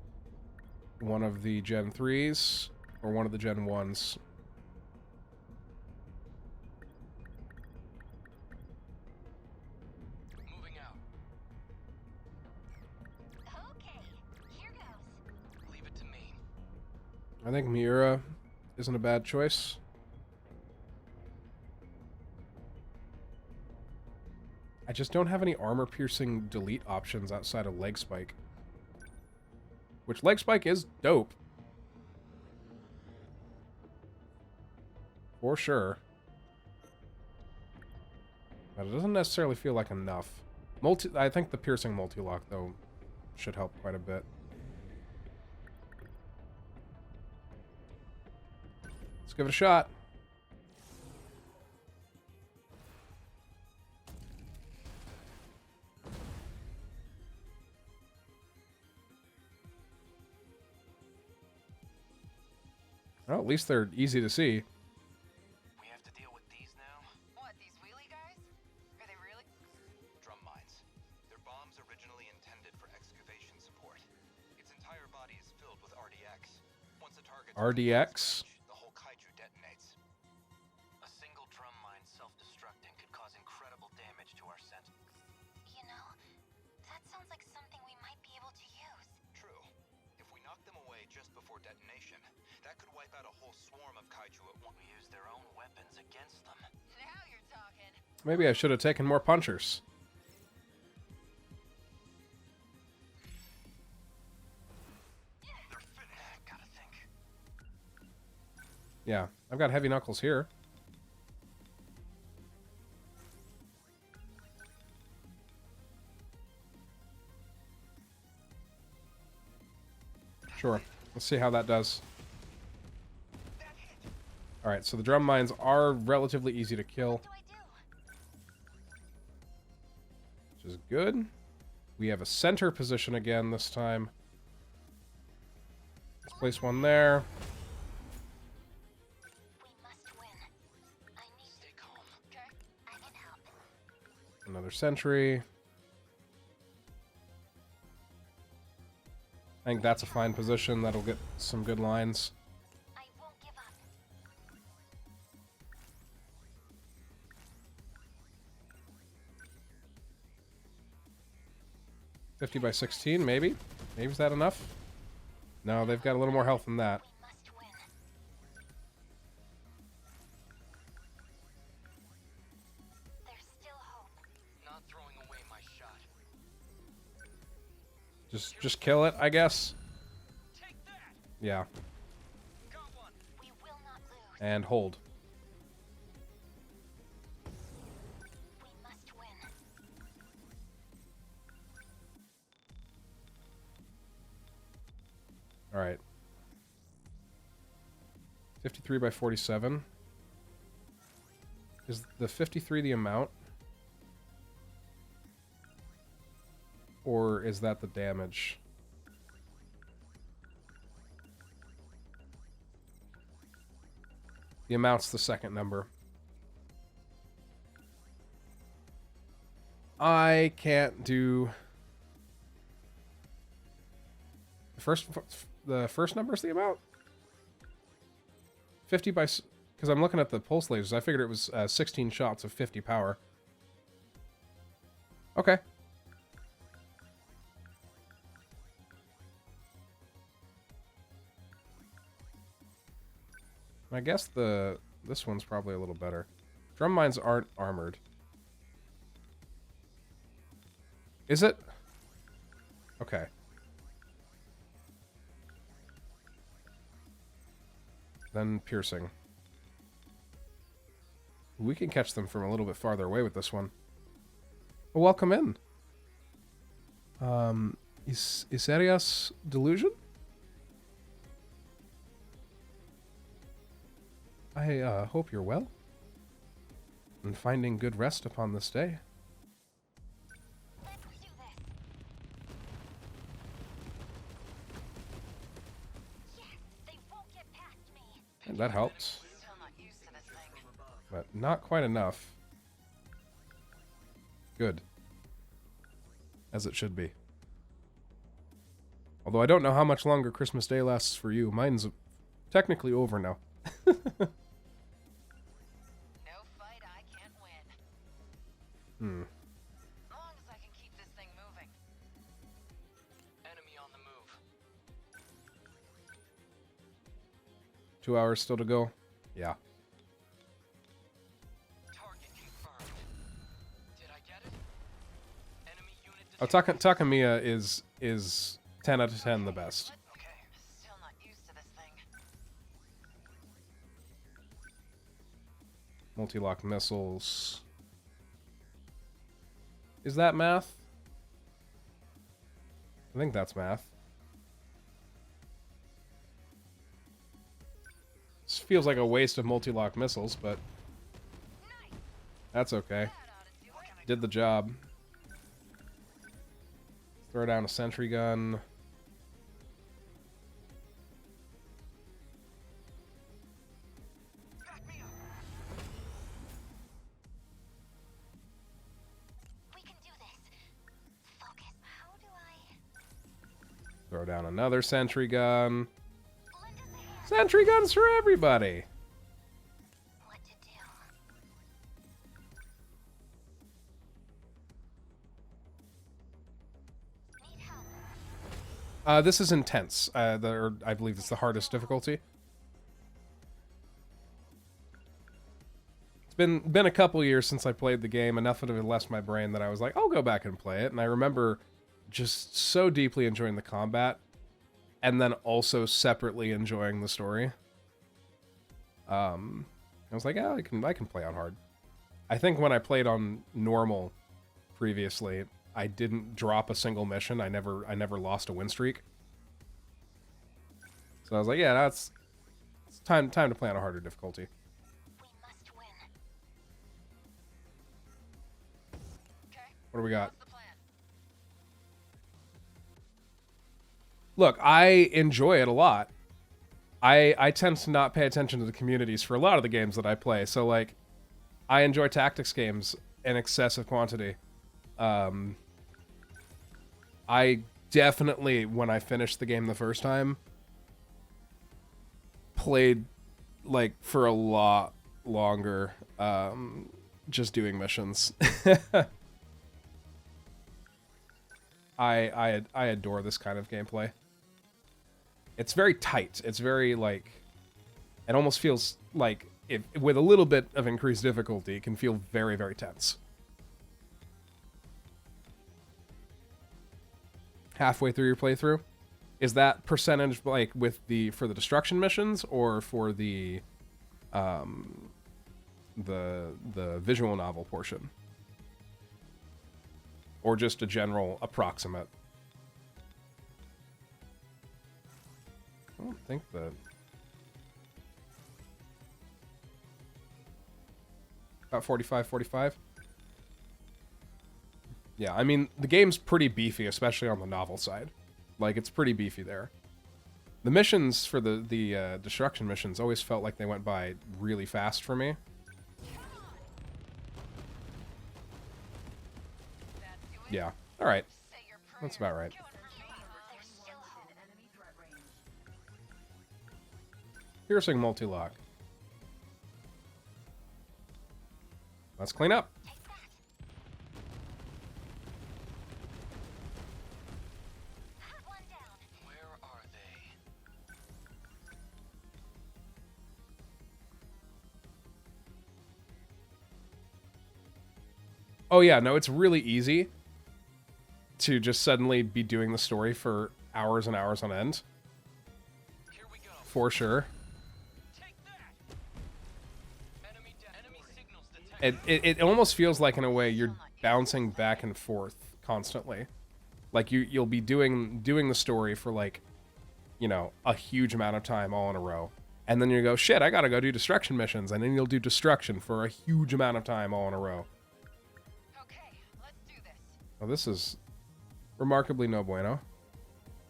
one of the Gen 3s or one of the Gen 1s? Moving out. Okay, here goes. Leave it to me. I think Miura isn't a bad choice. I just don't have any armor-piercing delete options outside of leg spike. Which leg spike is dope. For sure. But it doesn't necessarily feel like enough. I think the piercing multi-lock, though, should help quite a bit. Let's give it a shot. Well, at least they're easy to see. We have to deal with these now? What, these wheelie guys? Are they really? Drum mines. They're bombs originally intended for excavation support. Its entire body is filled with RDX. Once a target RDX? the whole kaiju detonates. A single drum mine self-destructing could cause incredible damage to our Sentinels. You know, that sounds like something we might be able to use. True. If we knock them away just before detonation, that could wipe out a whole swarm of kaiju at once. We use their own weapons against them. Now you're talking. Maybe I should have taken more punchers. They're finished. Gotta think. Yeah, I've got heavy knuckles here. Sure. Let's see how that does. Alright, so the drum mines are relatively easy to kill, What do I do? which is good. We have a center position again this time. Let's place one there. We must win. I need Stay calm. Okay. I can help. Another sentry. I think that's a fine position. That'll get some good lines. I won't give up. 50 by 16, maybe? Maybe is that enough? No, they've got a little more health than that. We must win. Just kill it, I guess. Yeah. We will not lose. And hold. We must win. All right. 53 by 47. Is the 53 the amount? Or is that the damage? The amount's the second number. I can't do... The first number is the amount? 50 by... Because I'm looking at the pulse lasers. I figured it was 16 shots of 50 power. Okay. I guess this one's probably a little better. Drum mines aren't armored. Is it? Okay. Then piercing. We can catch them from a little bit farther away with this one. Well, welcome in. Iserias Delusion? I hope you're well and finding good rest upon this day. Let's do this. Yes, they won't get past me. And that helped, Still not used to this thing. but not quite enough. Good. As it should be. Although I don't know how much longer Christmas Day lasts for you. Mine's technically over now. No fight I can't win. Hmm. As long as I can keep this thing moving. Enemy on the move. 2 hours still to go. Yeah. Target confirmed. Did I get it? Enemy unit Oh, detected. Takamiya is 10 out of 10 the best. Okay, still not used to this thing. Multi-lock missiles. Is that math? I think that's math. This feels like a waste of multi-lock missiles, but that's okay. That ought to do it. Did the job. Throw down a sentry gun. Back me up. We can do this. Focus. How do I... Throw down another sentry gun. Lend us a hand. Sentry guns for everybody. What to do? Need help. This is intense. I believe it's the hardest difficulty. It's been a couple years since I played the game. Enough of it left my brain that I was like, I'll go back and play it. And I remember just so deeply enjoying the combat, and then also separately enjoying the story. I was like, yeah, I can play on hard. I think when I played on normal previously, I didn't drop a single mission. I never lost a win streak. So I was like, yeah, it's time to play on a harder difficulty. We must win. Okay, What do we got? what's the plan? Look, I enjoy it a lot. I tend to not pay attention to the communities for a lot of the games that I play. So like, I enjoy tactics games in excessive quantity. I definitely, when I finished the game the first time, played like for a lot longer, just doing missions. I adore this kind of gameplay. It's very tight. It's very like, it almost feels like if with a little bit of increased difficulty, it can feel very, very tense. halfway through your playthrough. Is that percentage like with for the destruction missions or for the visual novel portion? Or just a general approximate? I don't think that... About 45. Yeah, I mean, the game's pretty beefy, especially on the novel side. Like, it's pretty beefy there. The missions for the destruction missions always felt like they went by really fast for me. Yeah, alright. That's about right. Piercing multi-lock. Let's clean up. Where are they? Oh yeah, no, it's really easy to just suddenly be doing the story for hours and hours on end. Here we go. For sure. Take that. Enemy signals detected. It almost feels like, in a way, you're bouncing back and forth constantly. Like, you'll be doing the story for, like, you know, a huge amount of time all in a row. And then you go, shit, I gotta go do destruction missions. And then you'll do destruction for a huge amount of time all in a row. Okay, let's do this. Well, this is remarkably no bueno.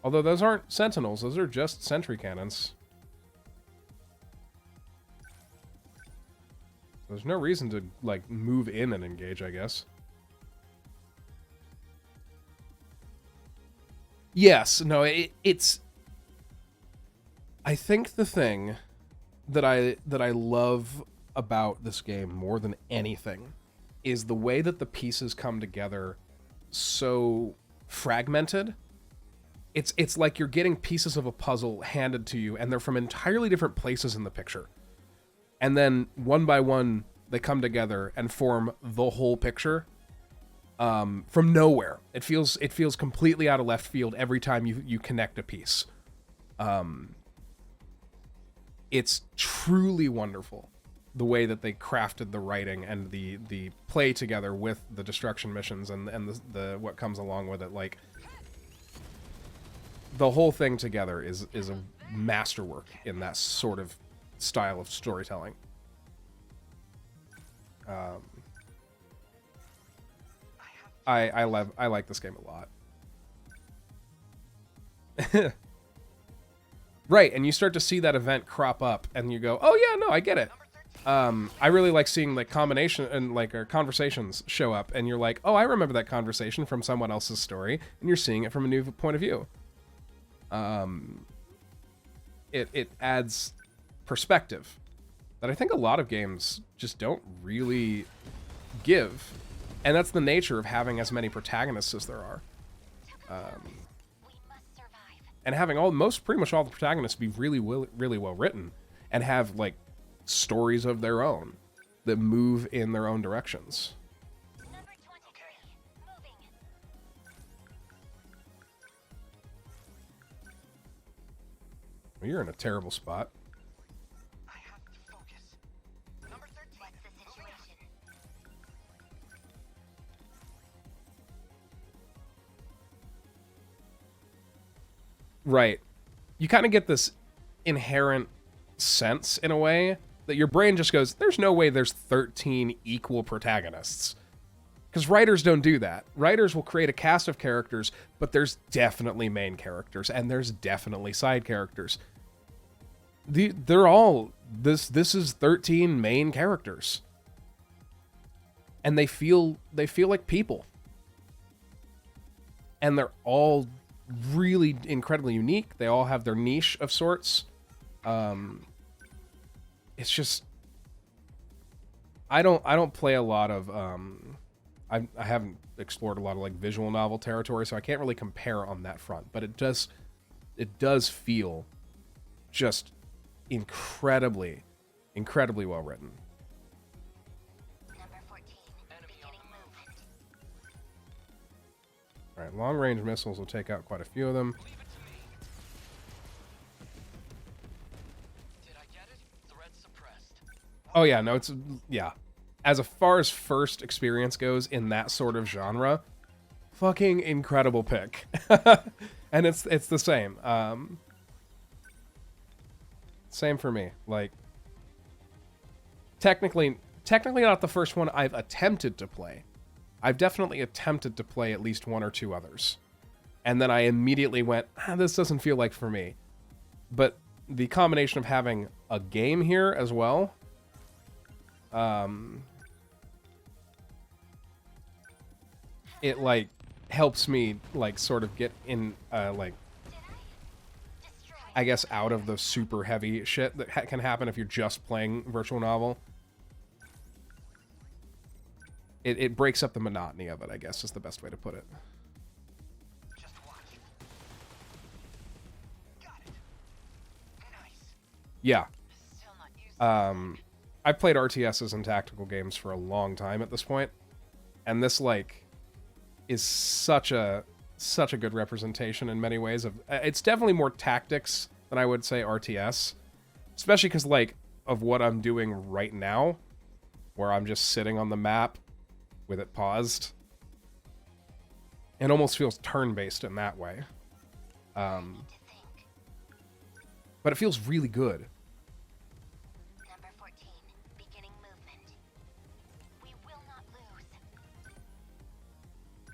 Although those aren't Sentinels, those are just sentry cannons. There's no reason to, like, move in and engage, I guess. Yes, no, it's... I think the thing that I love about this game more than anything is the way that the pieces come together so fragmented. It's like you're getting pieces of a puzzle handed to you, and they're from entirely different places in the picture. And then, one by one, they come together and form the whole picture from nowhere. It feels completely out of left field every time you connect a piece. It's truly wonderful, the way that they crafted the writing and the play together with the destruction missions and the what comes along with it. Like, the whole thing together is a masterwork in that sort of style of storytelling. I like this game a lot. Right, and you start to see that event crop up, and you go, "Oh yeah, no, I get it." I really like seeing like combination and like conversations show up, and you're like, "Oh, I remember that conversation from someone else's story," and you're seeing it from a new point of view. It adds perspective that I think a lot of games just don't really give, and that's the nature of having as many protagonists as there are. And having pretty much all the protagonists be really well written and have like stories of their own that move in their own directions. Well, you're in a terrible spot. I have to focus. Number 13. What's the situation? Right. You kind of get this inherent sense, in a way, that your brain just goes, there's no way there's 13 equal protagonists. Because writers don't do that. Writers will create a cast of characters, but there's definitely main characters, and there's definitely side characters. They're all... This is 13 main characters. And they feel like people. And they're all really incredibly unique. They all have their niche of sorts. It's just... I don't play a lot of... I haven't explored a lot of like visual novel territory, so I can't really compare on that front. But it does feel just incredibly well written. Number 14. Enemy on the move. Alright, long-range missiles will take out quite a few of them. Leave it to me. Did I get it? Threat suppressed. Oh yeah, no, it's... yeah. As far as first experience goes in that sort of genre, fucking incredible pick. And it's the same. Same for me. Like, technically not the first one I've attempted to play. I've definitely attempted to play at least one or two others. And then I immediately went, this doesn't feel like for me. But the combination of having a game here as well, it, like, helps me, like, sort of get in, like, I guess out of the super heavy shit that can happen if you're just playing Virtual Novel. It breaks up the monotony of it, I guess, is the best way to put it. Just watch. Got it. Nice. Yeah. Still not used to I've played RTSs and tactical games for a long time at this point, and this, like, is such a good representation in many ways of... It's definitely more tactics than I would say RTS, especially because, like, of what I'm doing right now, where I'm just sitting on the map with it paused. It almost feels turn-based in that way. But it feels really good. Number 14, beginning movement. We will not lose.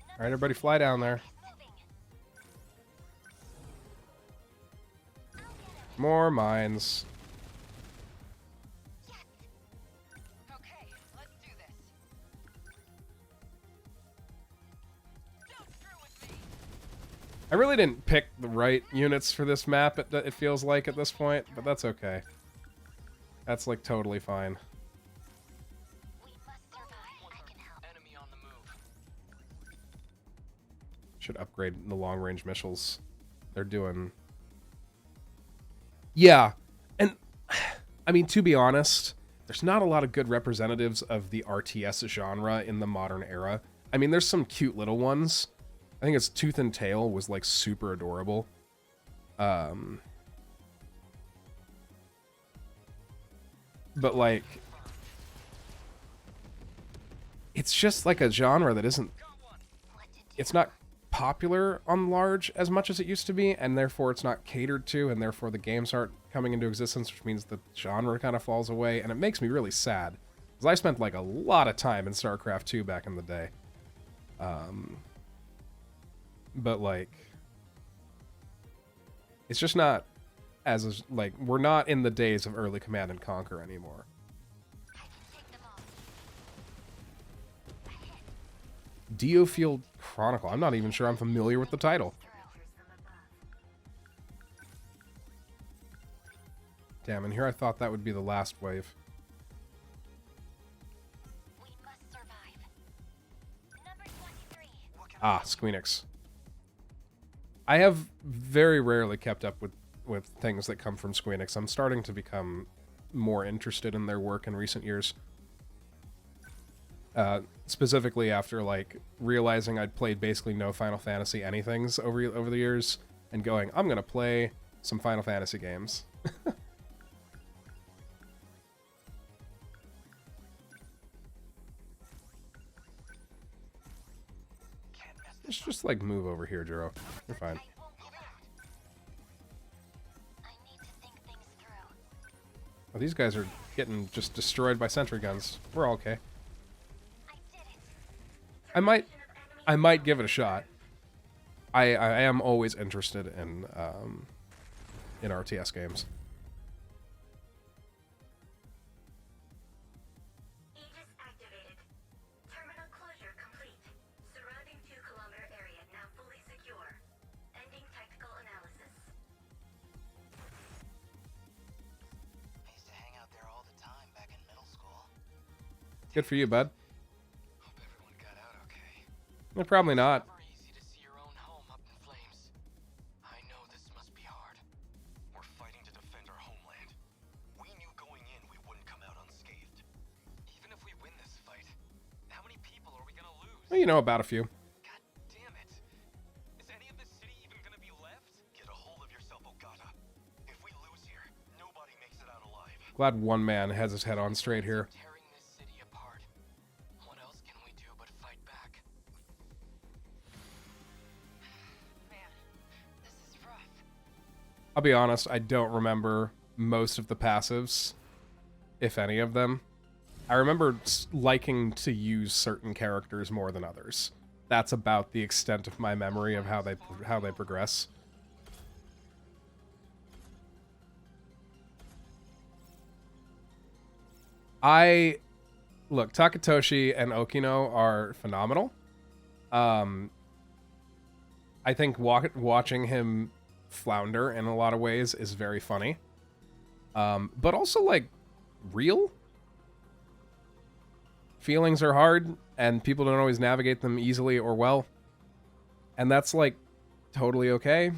All right, everybody fly down there. Moving. More mines. Okay, let's do this. Don't screw with me. I really didn't pick the right units for this map, it feels like at this point, but that's okay. That's, like, totally fine. We must survive. I can help. Enemy on the move. Should upgrade the long-range missiles. They're doing... Yeah, and, I mean, to be honest, there's not a lot of good representatives of the RTS genre in the modern era. I mean, there's some cute little ones. I think it's Tooth and Tail was, like, super adorable. But, like, it's just, like, a genre that isn't... What to do? It's not popular on large as much as it used to be, and therefore it's not catered to, and therefore the games aren't coming into existence, which means the genre kind of falls away, and it makes me really sad. Because I spent, like, a lot of time in StarCraft 2 back in the day. But, like, it's just not as, like, we're not in the days of early Command and Conquer anymore. I can take them all. Diofield Chronicle. I'm not even sure I'm familiar with the title. Damn, and here I thought that would be the last wave. We must survive. Number 23. Ah, Squeenix. I have very rarely kept up with things that come from Squeenix. I'm starting to become more interested in their work in recent years. Specifically after, like, realizing I'd played basically no Final Fantasy anythings over the years, and going, I'm gonna play some Final Fantasy games. Just like move over here, Jiro. You're fine. I need to think things through. Well, these guys are getting just destroyed by sentry guns. We're all okay. I did it. I might give it a shot. I am always interested in RTS games. Aegis activated. Terminal closure complete. Surrounding 2-kilometer area now fully secure. Ending tactical analysis. I used to hang out there all the time back in middle school. Good for you, bud. Hope everyone got out okay. Probably not. Never easy to see your own home up in flames. I know this must be hard. We're fighting to defend our homeland. We knew going in we wouldn't come out unscathed. Even if we win this fight, how many people are we gonna lose? Well, you know, about a few. God damn it. Glad one man has his head on straight here. Tearing this city apart. What else can we do but fight back? Man, this is rough. I'll be honest, I don't remember most of the passives, if any of them. I remember liking to use certain characters more than others. That's about the extent of my memory of how they progress. Look, Takatoshi and Okino are phenomenal. I think watching him flounder in a lot of ways is very funny. But also, like, real. Feelings are hard, and people don't always navigate them easily or well. And that's, like, totally okay.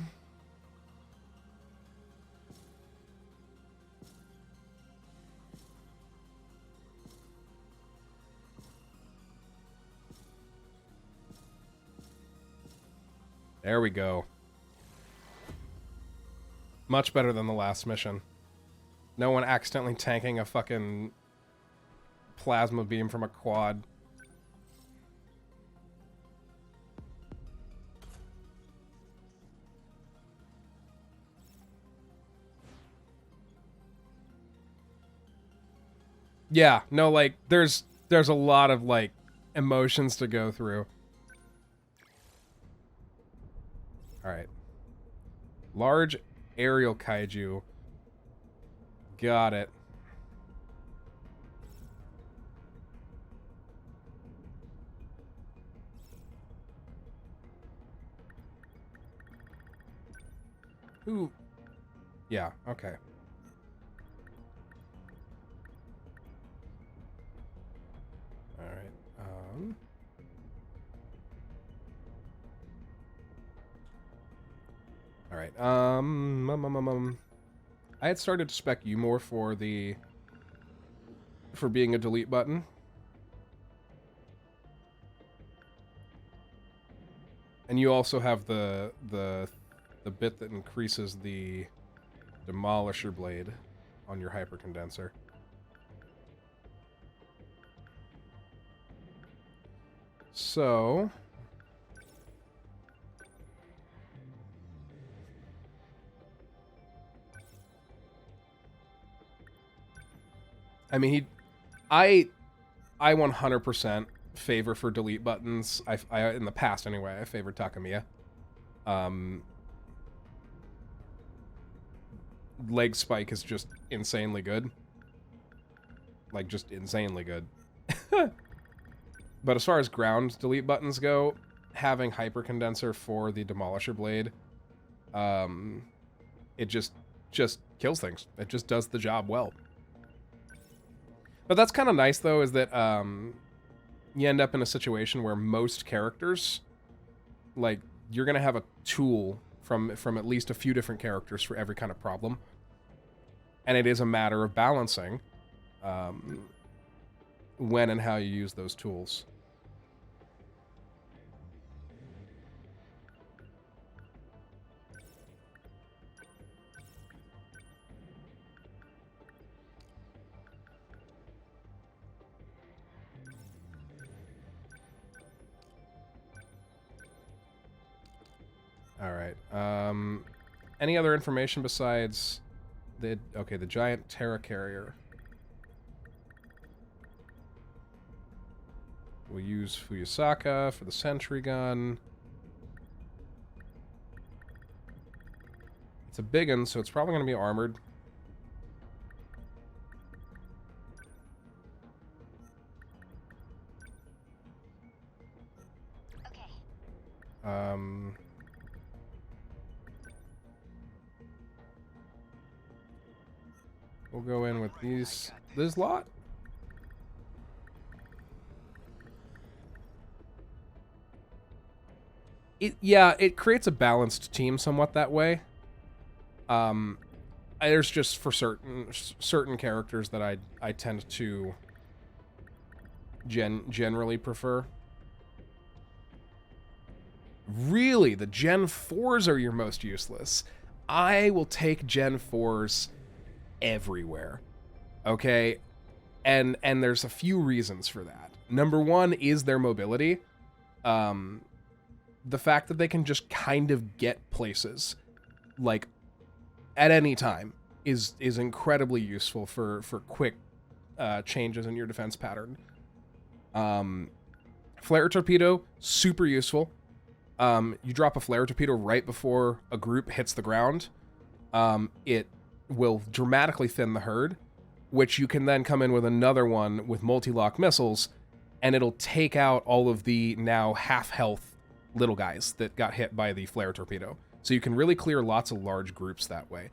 There we go. Much better than the last mission. No one accidentally tanking a fucking plasma beam from a quad. Yeah, no, like, there's a lot of, like, emotions to go through. Alright. Large aerial kaiju. Got it. Ooh. Yeah, okay. Alright, Alright, I had started to spec you more for being a delete button. And you also have the bit that increases the demolisher blade on your hypercondenser. So I mean, I 100% favor for delete buttons. I in the past anyway, I favored Takamiya. Leg spike is just insanely good. Like, just insanely good. But as far as ground delete buttons go, having hypercondenser for the demolisher blade, it just kills things. It just does the job well. But that's kind of nice, though, is that you end up in a situation where most characters, like, you're going to have a tool from at least a few different characters for every kind of problem. And it is a matter of balancing when and how you use those tools. Alright, any other information besides the giant Terra carrier? We'll use Fuyusaka for the sentry gun. It's a big one, so it's probably going to be armored. Okay. We'll go in with this lot. It creates a balanced team somewhat that way. There's just for certain characters that I tend to generally prefer. Really, the Gen 4s are your most useless. I will take Gen 4s everywhere. Okay? And there's a few reasons for that. Number one is their mobility. The fact that they can just kind of get places, like, at any time is incredibly useful for quick changes in your defense pattern. Flare torpedo, super useful. You drop a flare torpedo right before a group hits the ground. It will dramatically thin the herd, which you can then come in with another one with multi-lock missiles, and it'll take out all of the now half-health little guys that got hit by the flare torpedo. So you can really clear lots of large groups that way.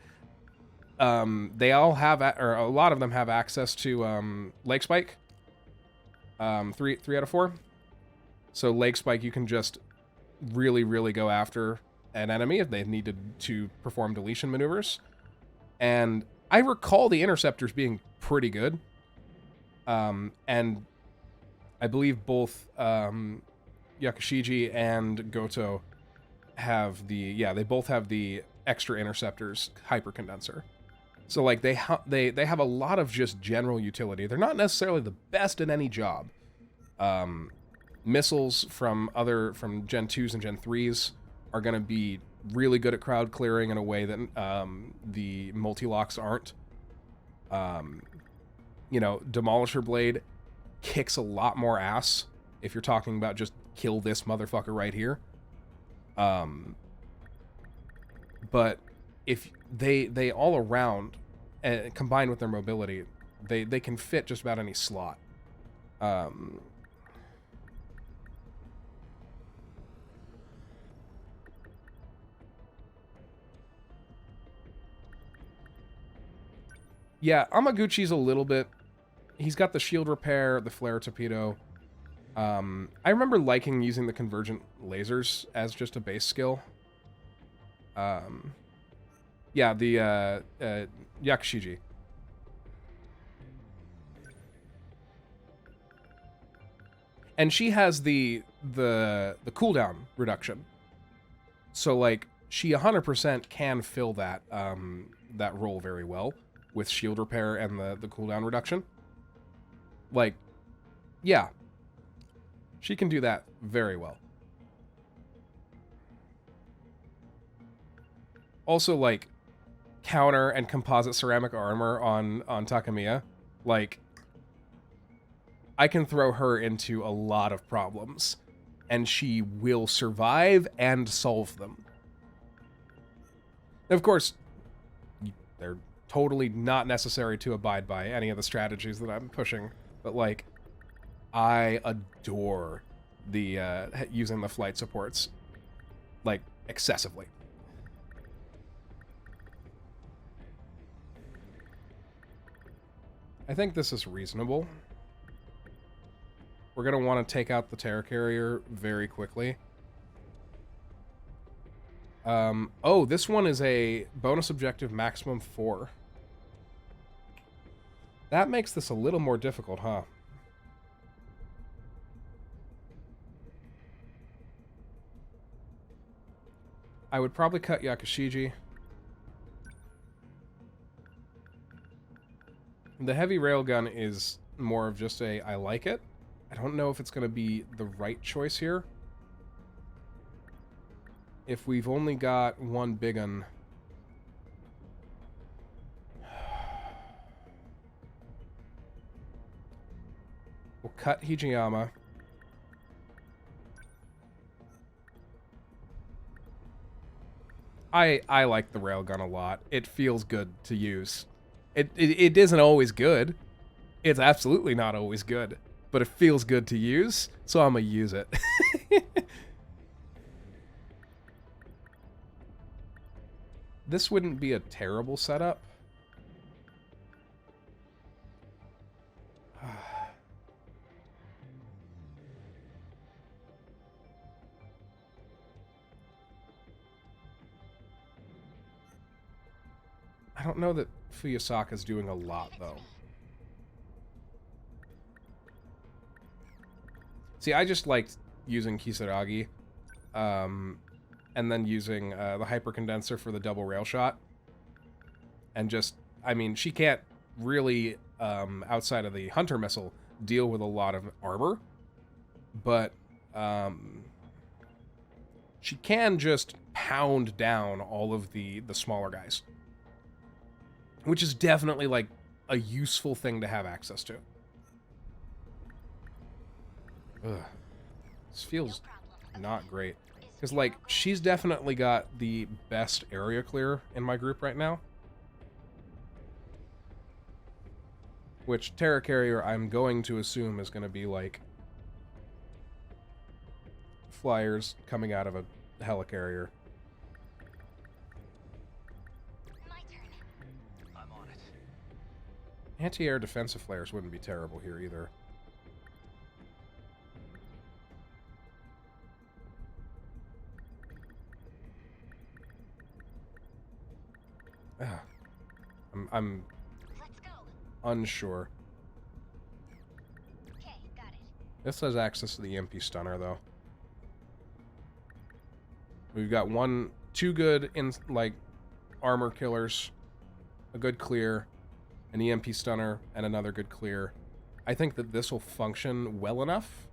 They all have, or a lot of them have access to Leg Spike. 3 out of 4. So Leg Spike, you can just really, really go after an enemy if they needed to perform deletion maneuvers. And I recall the interceptors being pretty good. And I believe both Yakushiji and Goto have they both have the extra interceptors hyper condenser. So like they have a lot of just general utility. They're not necessarily the best at any job. Missiles from Gen 2s and Gen 3s are going to be really good at crowd clearing in a way that the multi-locks aren't. Demolisher Blade kicks a lot more ass if you're talking about just kill this motherfucker right here. But if they all around, combined with their mobility, they can fit just about any slot. Yeah, Amaguchi's a little bit... He's got the shield repair, the flare torpedo. I remember liking using the convergent lasers as just a base skill. Yeah, the Yakushiji. And she has the cooldown reduction. So like she 100% can fill that that role very well with shield repair and the cooldown reduction. Like, yeah. She can do that very well. Also, like, counter and composite ceramic armor on Takamiya. Like, I can throw her into a lot of problems, and she will survive and solve them. Of course, they're totally not necessary to abide by any of the strategies that I'm pushing, but, like, I adore the using the flight supports, like, excessively. I think this is reasonable. We're going to want to take out the Terror Carrier very quickly. Oh, this one is a bonus objective maximum 4. That makes this a little more difficult, huh? I would probably cut Yakushiji. The heavy railgun is more of just a I like it. I don't know if it's going to be the right choice here. If we've only got one big un. We'll cut Hijiyama. I like the railgun a lot. It feels good to use. It isn't always good. It's absolutely not always good. But it feels good to use, so I'm gonna use it. This wouldn't be a terrible setup. I don't know that Fuyasaka's doing a lot, though. See, I just liked using Kisaragi, and then using the hypercondenser for the double rail shot. And just, I mean, she can't really outside of the Hunter missile, deal with a lot of armor. But she can just pound down all of the smaller guys, which is definitely like a useful thing to have access to. Ugh. This feels not great. Because, like, she's definitely got the best area clear in my group right now. Which, Terra Carrier, I'm going to assume is going to be, like, flyers coming out of a helicarrier. My turn. I'm on it. Anti-air defensive flares wouldn't be terrible here either. I'm Let's go. unsure. Okay, got it. This has access to the EMP stunner, though. We've got two good armor killers, a good clear, an EMP stunner, and another good clear. I think that this will function well enough.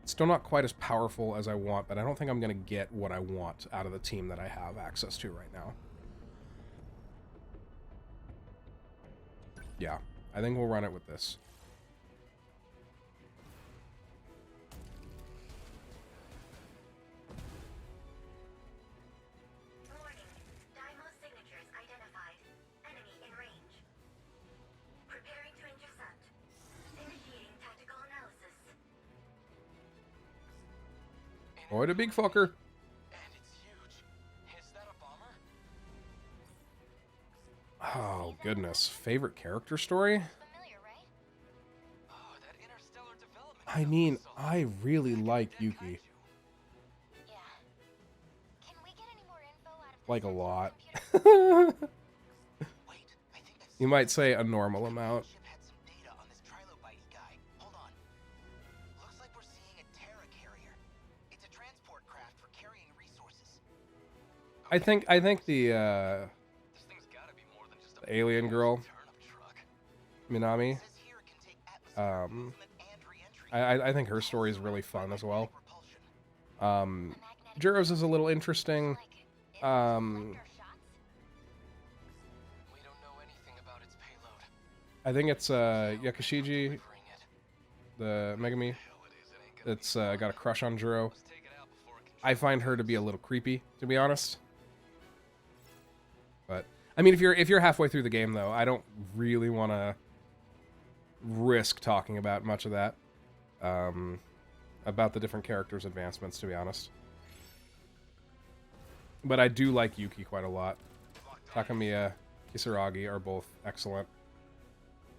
It's still not quite as powerful as I want, but I don't think I'm going to get what I want out of the team that I have access to right now. Yeah, I think we'll run it with this. Warning. Dymo signatures identified. Enemy in range. Preparing to intercept. Initiating tactical analysis. Boy, the big fucker. And it's huge. Is that a bomber? Oh, goodness. Favorite character story? Familiar, right? Oh, that interstellar development. I mean, I really like Yuki. Yeah. Can we get any more info out of Like a this lot. computer? Wait, I think I You might say a normal amount. ship had some data on this trilobite guy. Hold on. Looks like we're seeing a Terra carrier. It's a transport craft for carrying resources. I think the This thing's gotta be more than just a alien girl, turnip truck. Minami, Says here it can take atmospheric um, movement and re-entry. I think her story is really fun as well. Repulsion. Juro's is a little interesting. Like, Um, shots? We don't know anything about its payload. I think it's Yakashiji, Delivering it. the Megami. Hell it is. It ain't gonna It's got a crush on Juro. Let's take it out before it can I find her to be a little creepy, to be honest. But I mean, if you're halfway through the game, though, I don't really want to risk talking about much of that. About the different characters' advancements, to be honest. But I do like Yuki quite a lot. Takamiya, Kisaragi are both excellent.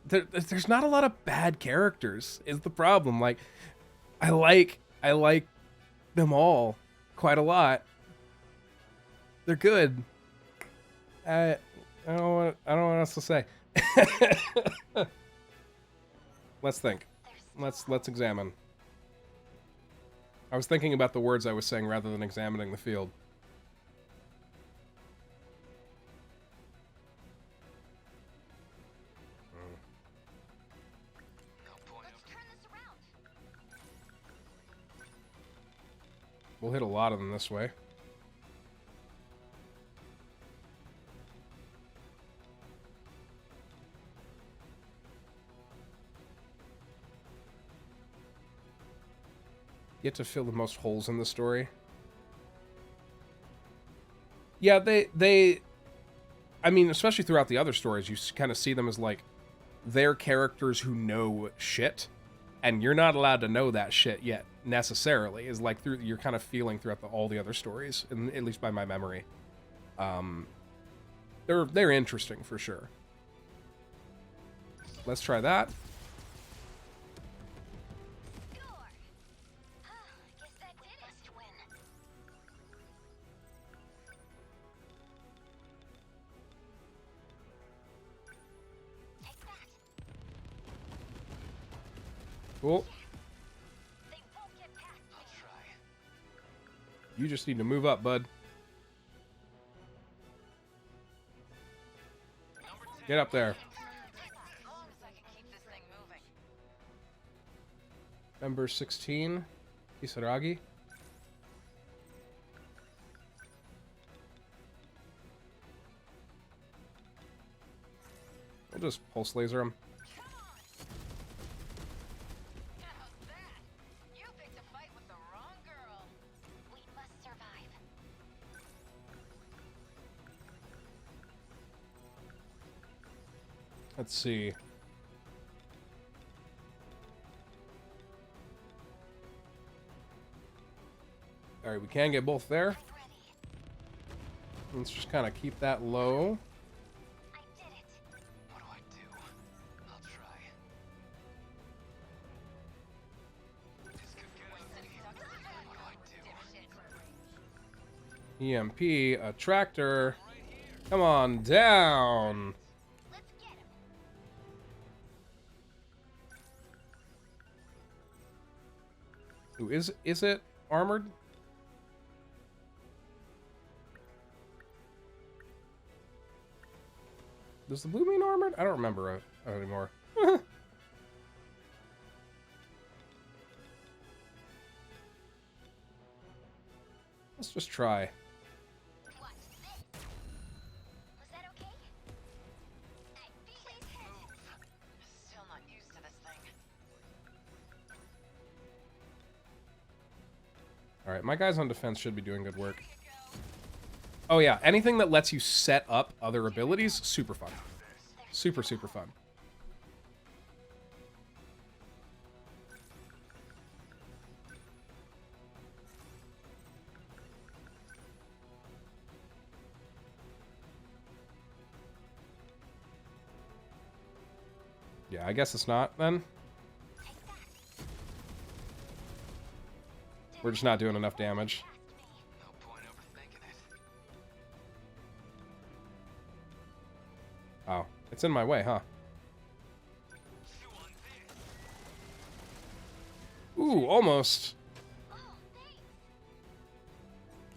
There's not a lot of bad characters, is the problem. Like, I like them all quite a lot. They're good. I don't know what else to say. Let's think. Let's examine. I was thinking about the words I was saying rather than examining the field. No point Let's of turn this around. We'll hit a lot of them this way. Yet to fill the most holes in the story. Yeah, they I mean, especially throughout the other stories, you kind of see them as like they're characters who know shit, and you're not allowed to know that shit yet necessarily. Is like through you're kind of feeling throughout all the other stories, at least by my memory. They're interesting for sure. Let's try that. Score. Guess that did it. Must win. Take that. Cool. They won't get past me. I'll try. You just need to move up, bud. Number Get up there. As long as I can keep this thing moving. Number 16, Kisaragi. We'll just pulse laser him. How's that? You picked a fight with the wrong girl. We must survive. Let's see. Alright, we can get both there. I'm ready. Let's just kind of keep that low. I did it. What do I do? I'll try. This could get ugly. What do I do? EMP, a tractor. Come on down. Let's get him. Ooh, is it armored? Does the blue mean armored? I don't remember anymore. Let's just try. Watch this. Was that okay? Hey, please move. Still not used to this thing. Alright, my guys on defense should be doing good work. Oh yeah, anything that lets you set up other abilities, super fun. Super, super fun. Yeah, I guess it's not, then. We're just not doing enough damage. No point overthinking it. Oh, it's in my way, huh? Chew on this. Ooh, almost. Oh, thanks.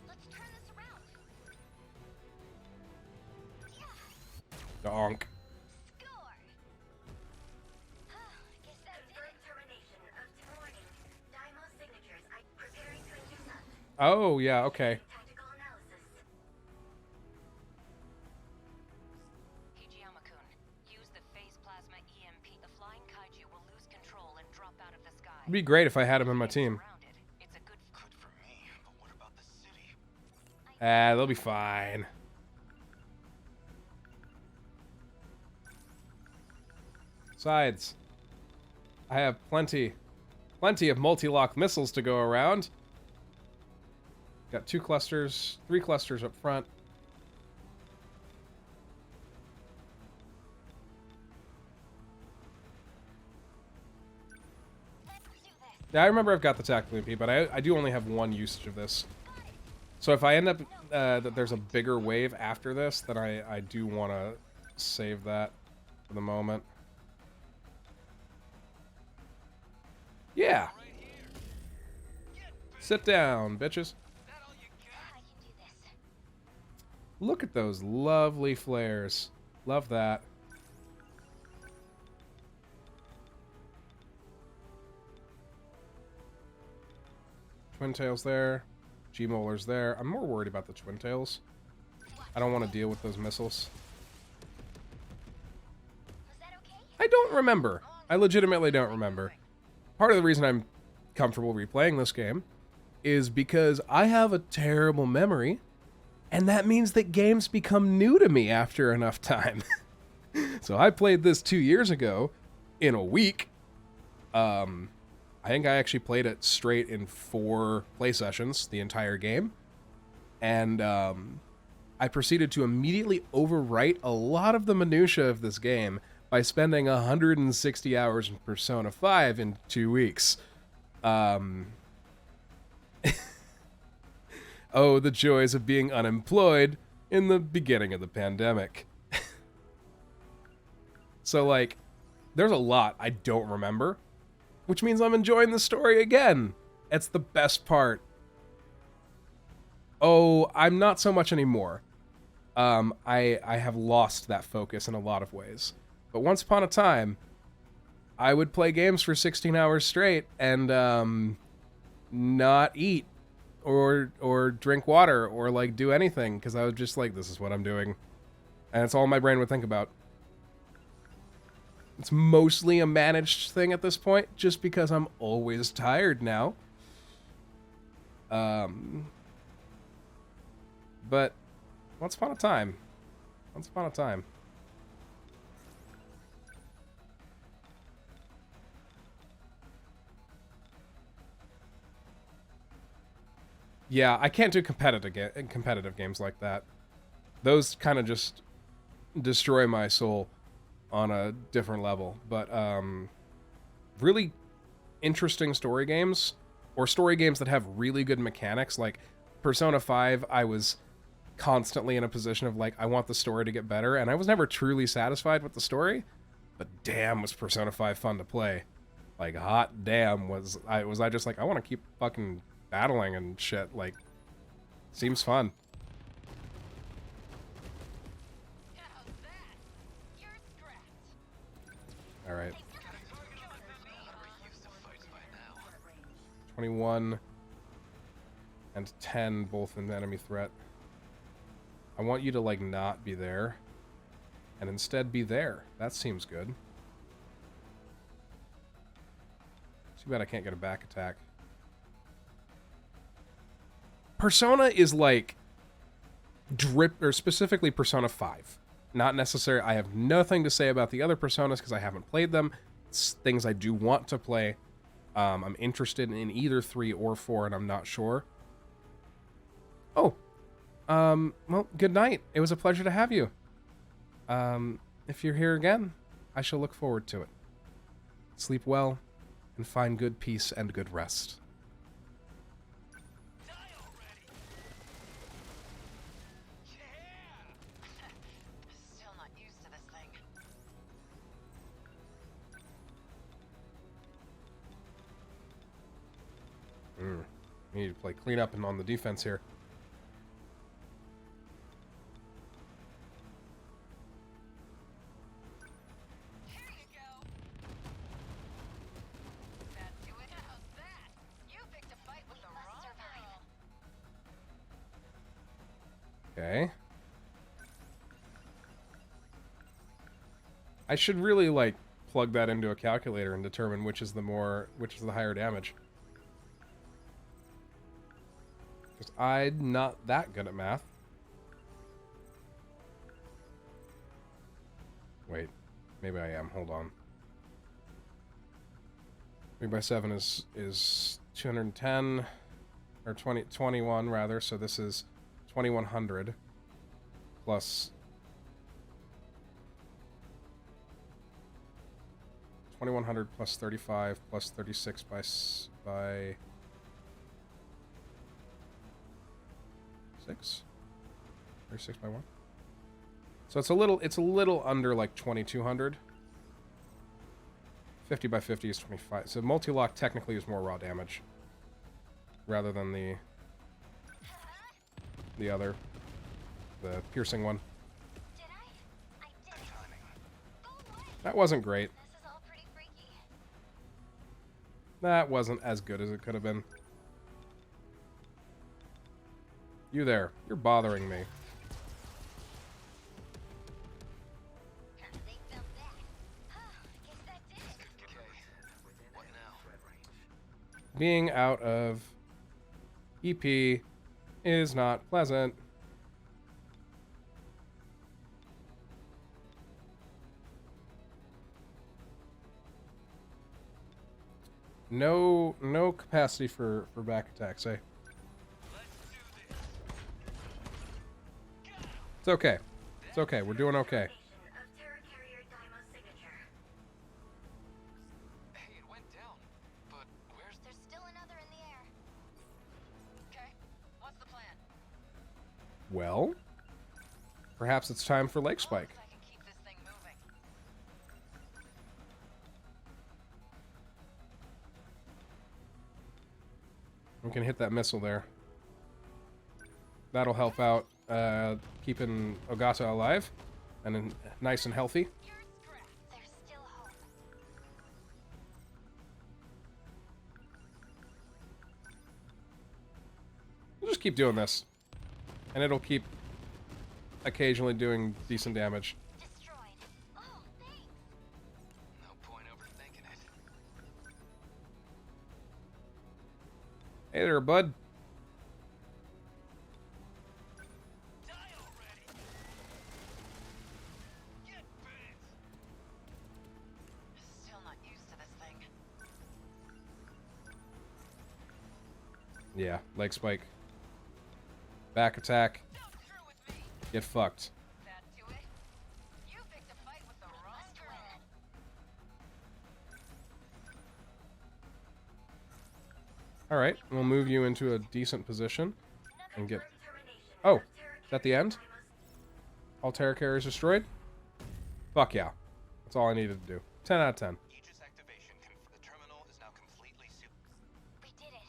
Let's turn this around. Yeah. Donk. Score. Guess that did Confirmed termination of morning. Daimo signatures. I'm preparing to intercept. Oh, yeah, okay. Tactical analysis. Hijiyama-kun, use the phase plasma EMP. The flying kaiju will lose control and drop out of the sky. It'd be great if I had him in my team. Surrounded. It's a good Good for me, but what about the city? Ah, they'll be fine. Besides, I have plenty of multi-lock missiles to go around. Got 3 clusters up front. Let's do this. Yeah, I remember I've got the tactical MP, but I do only have one usage of this. So if I end up that there's a bigger wave after this, then I do want to save that for the moment. Yeah. Sit down, bitches. I can do this. Look at those lovely flares. Love that. Twin tails there. G-Molar's there. I'm more worried about the twin tails. I don't want to deal with those missiles. Was that okay? I don't remember. I legitimately don't remember. Part of the reason I'm comfortable replaying this game is because I have a terrible memory, and that means that games become new to me after enough time. So I played this 2 years ago in a week. I think I actually played it straight in 4 play sessions, the entire game. And I proceeded to immediately overwrite a lot of the minutia of this game by spending 160 hours in Persona 5 in 2 weeks. Oh, the joys of being unemployed in the beginning of the pandemic. So, like, there's a lot I don't remember, which means I'm enjoying the story again. It's the best part. Oh, I'm not so much anymore. I have lost that focus in a lot of ways. But once upon a time, I would play games for 16 hours straight and not eat or drink water or like do anything because I was just like, this is what I'm doing, and it's all my brain would think about. It's mostly a managed thing at this point, just because I'm always tired now. But once upon a time. Once upon a time. Yeah, I can't do competitive games like that. Those kind of just destroy my soul on a different level. But really interesting story games, or story games that have really good mechanics, like Persona 5, I was constantly in a position of like, I want the story to get better, and I was never truly satisfied with the story, but damn was Persona 5 fun to play. Like, hot damn was I just like, I want to keep fucking battling and shit. Like, seems fun. How's that? You're scrapped. Alright. We're used to fights by now. 21 and 10 both an enemy threat. I want you to, like, not be there, and instead be there. That seems good. Too bad I can't get a back attack. Persona is like or specifically Persona 5. Not necessary. I have nothing to say about the other Personas because I haven't played them. It's things I do want to play. I'm interested in either 3 or 4, and I'm not sure. Oh. Well, good night. It was a pleasure to have you. If you're here again, I shall look forward to it. Sleep well, and find good peace and good rest. Still not used to this thing. We need to play cleanup and on the defense here. Here you go. That do it. How's that? You picked a fight with the wrong girl. Okay. I should really, like, plug that into a calculator and determine which is the higher damage. Because I'm not that good at math. Wait, maybe I am. Hold on. 3 by 7 is 210, or 21 rather, so this is 2100 plus 2100 plus 35 plus 36 by 6? 36 by 1? So it's a little under like 2200. 50 by 50 is 25. So multi-lock technically is more raw damage rather than the piercing one. Did I? I did. Go away. That wasn't great. This is all pretty freaky. That wasn't as good as it could have been. You there. You're bothering me. They felt that. Guess that did it. Okay. What now? Being out of EP is not pleasant. No capacity for back attacks, eh? It's okay. It's okay. We're doing okay. Of Terra Carrier Daimo's signature. Hey, it went down. But where's There's still another in the air. Okay, what's the plan? Well, perhaps it's time for Lake Spike. If I can keep this thing moving. We can hit that missile there. That'll help out. keeping Ogata alive and nice and healthy. There's still hope. We'll just keep doing this. And it'll keep occasionally doing decent damage. Destroyed. Oh, thanks. No point overthinking it. Hey there, bud. Die already! Get bit! Still not used to this thing. Yeah, leg spike. Back attack. Don't screw with me. Get fucked. That do it? You picked a fight with the wrong girl. Alright, we'll move you into a decent position. And get... Termination. Oh, is that the end? All Terra carriers destroyed? Fuck yeah. That's all I needed to do. 10 out of 10. Aegis activation. The terminal is now completely We did it.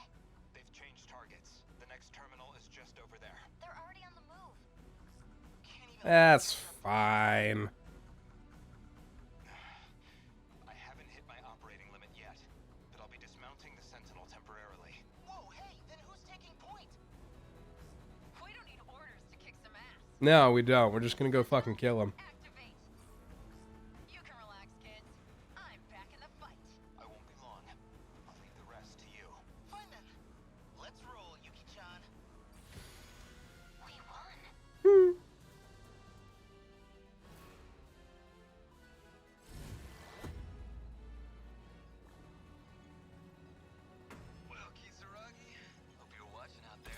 They've changed targets. The next terminal is just over there. They're already on the move. Can't even. That's fine. I haven't hit my operating limit yet, but I'll be dismounting the Sentinel temporarily. Whoa, hey, then who's taking point? We don't need orders to kick some ass. No, we don't. We're just gonna go fucking kill him. Activate. You can relax, kids. I'm back in the fight. I won't be long. I'll leave the rest to you. Fine then. Let's roll, Yuki-chan. We won. Well, Kisaragi, hope you're watching out there.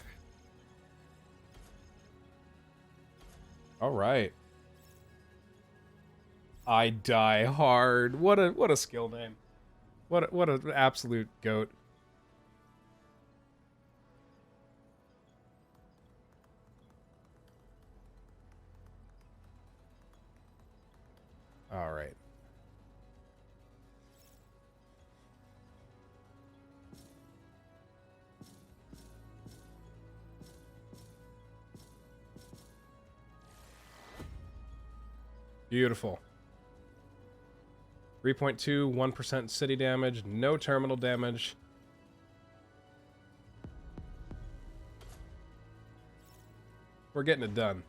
Alright. I die hard. What a skill name. What an absolute goat. Alright. Beautiful. 3.2, 1% city damage, no terminal damage. We're getting it done.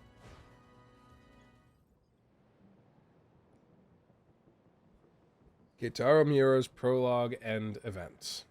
Guitar Mura's prologue and events.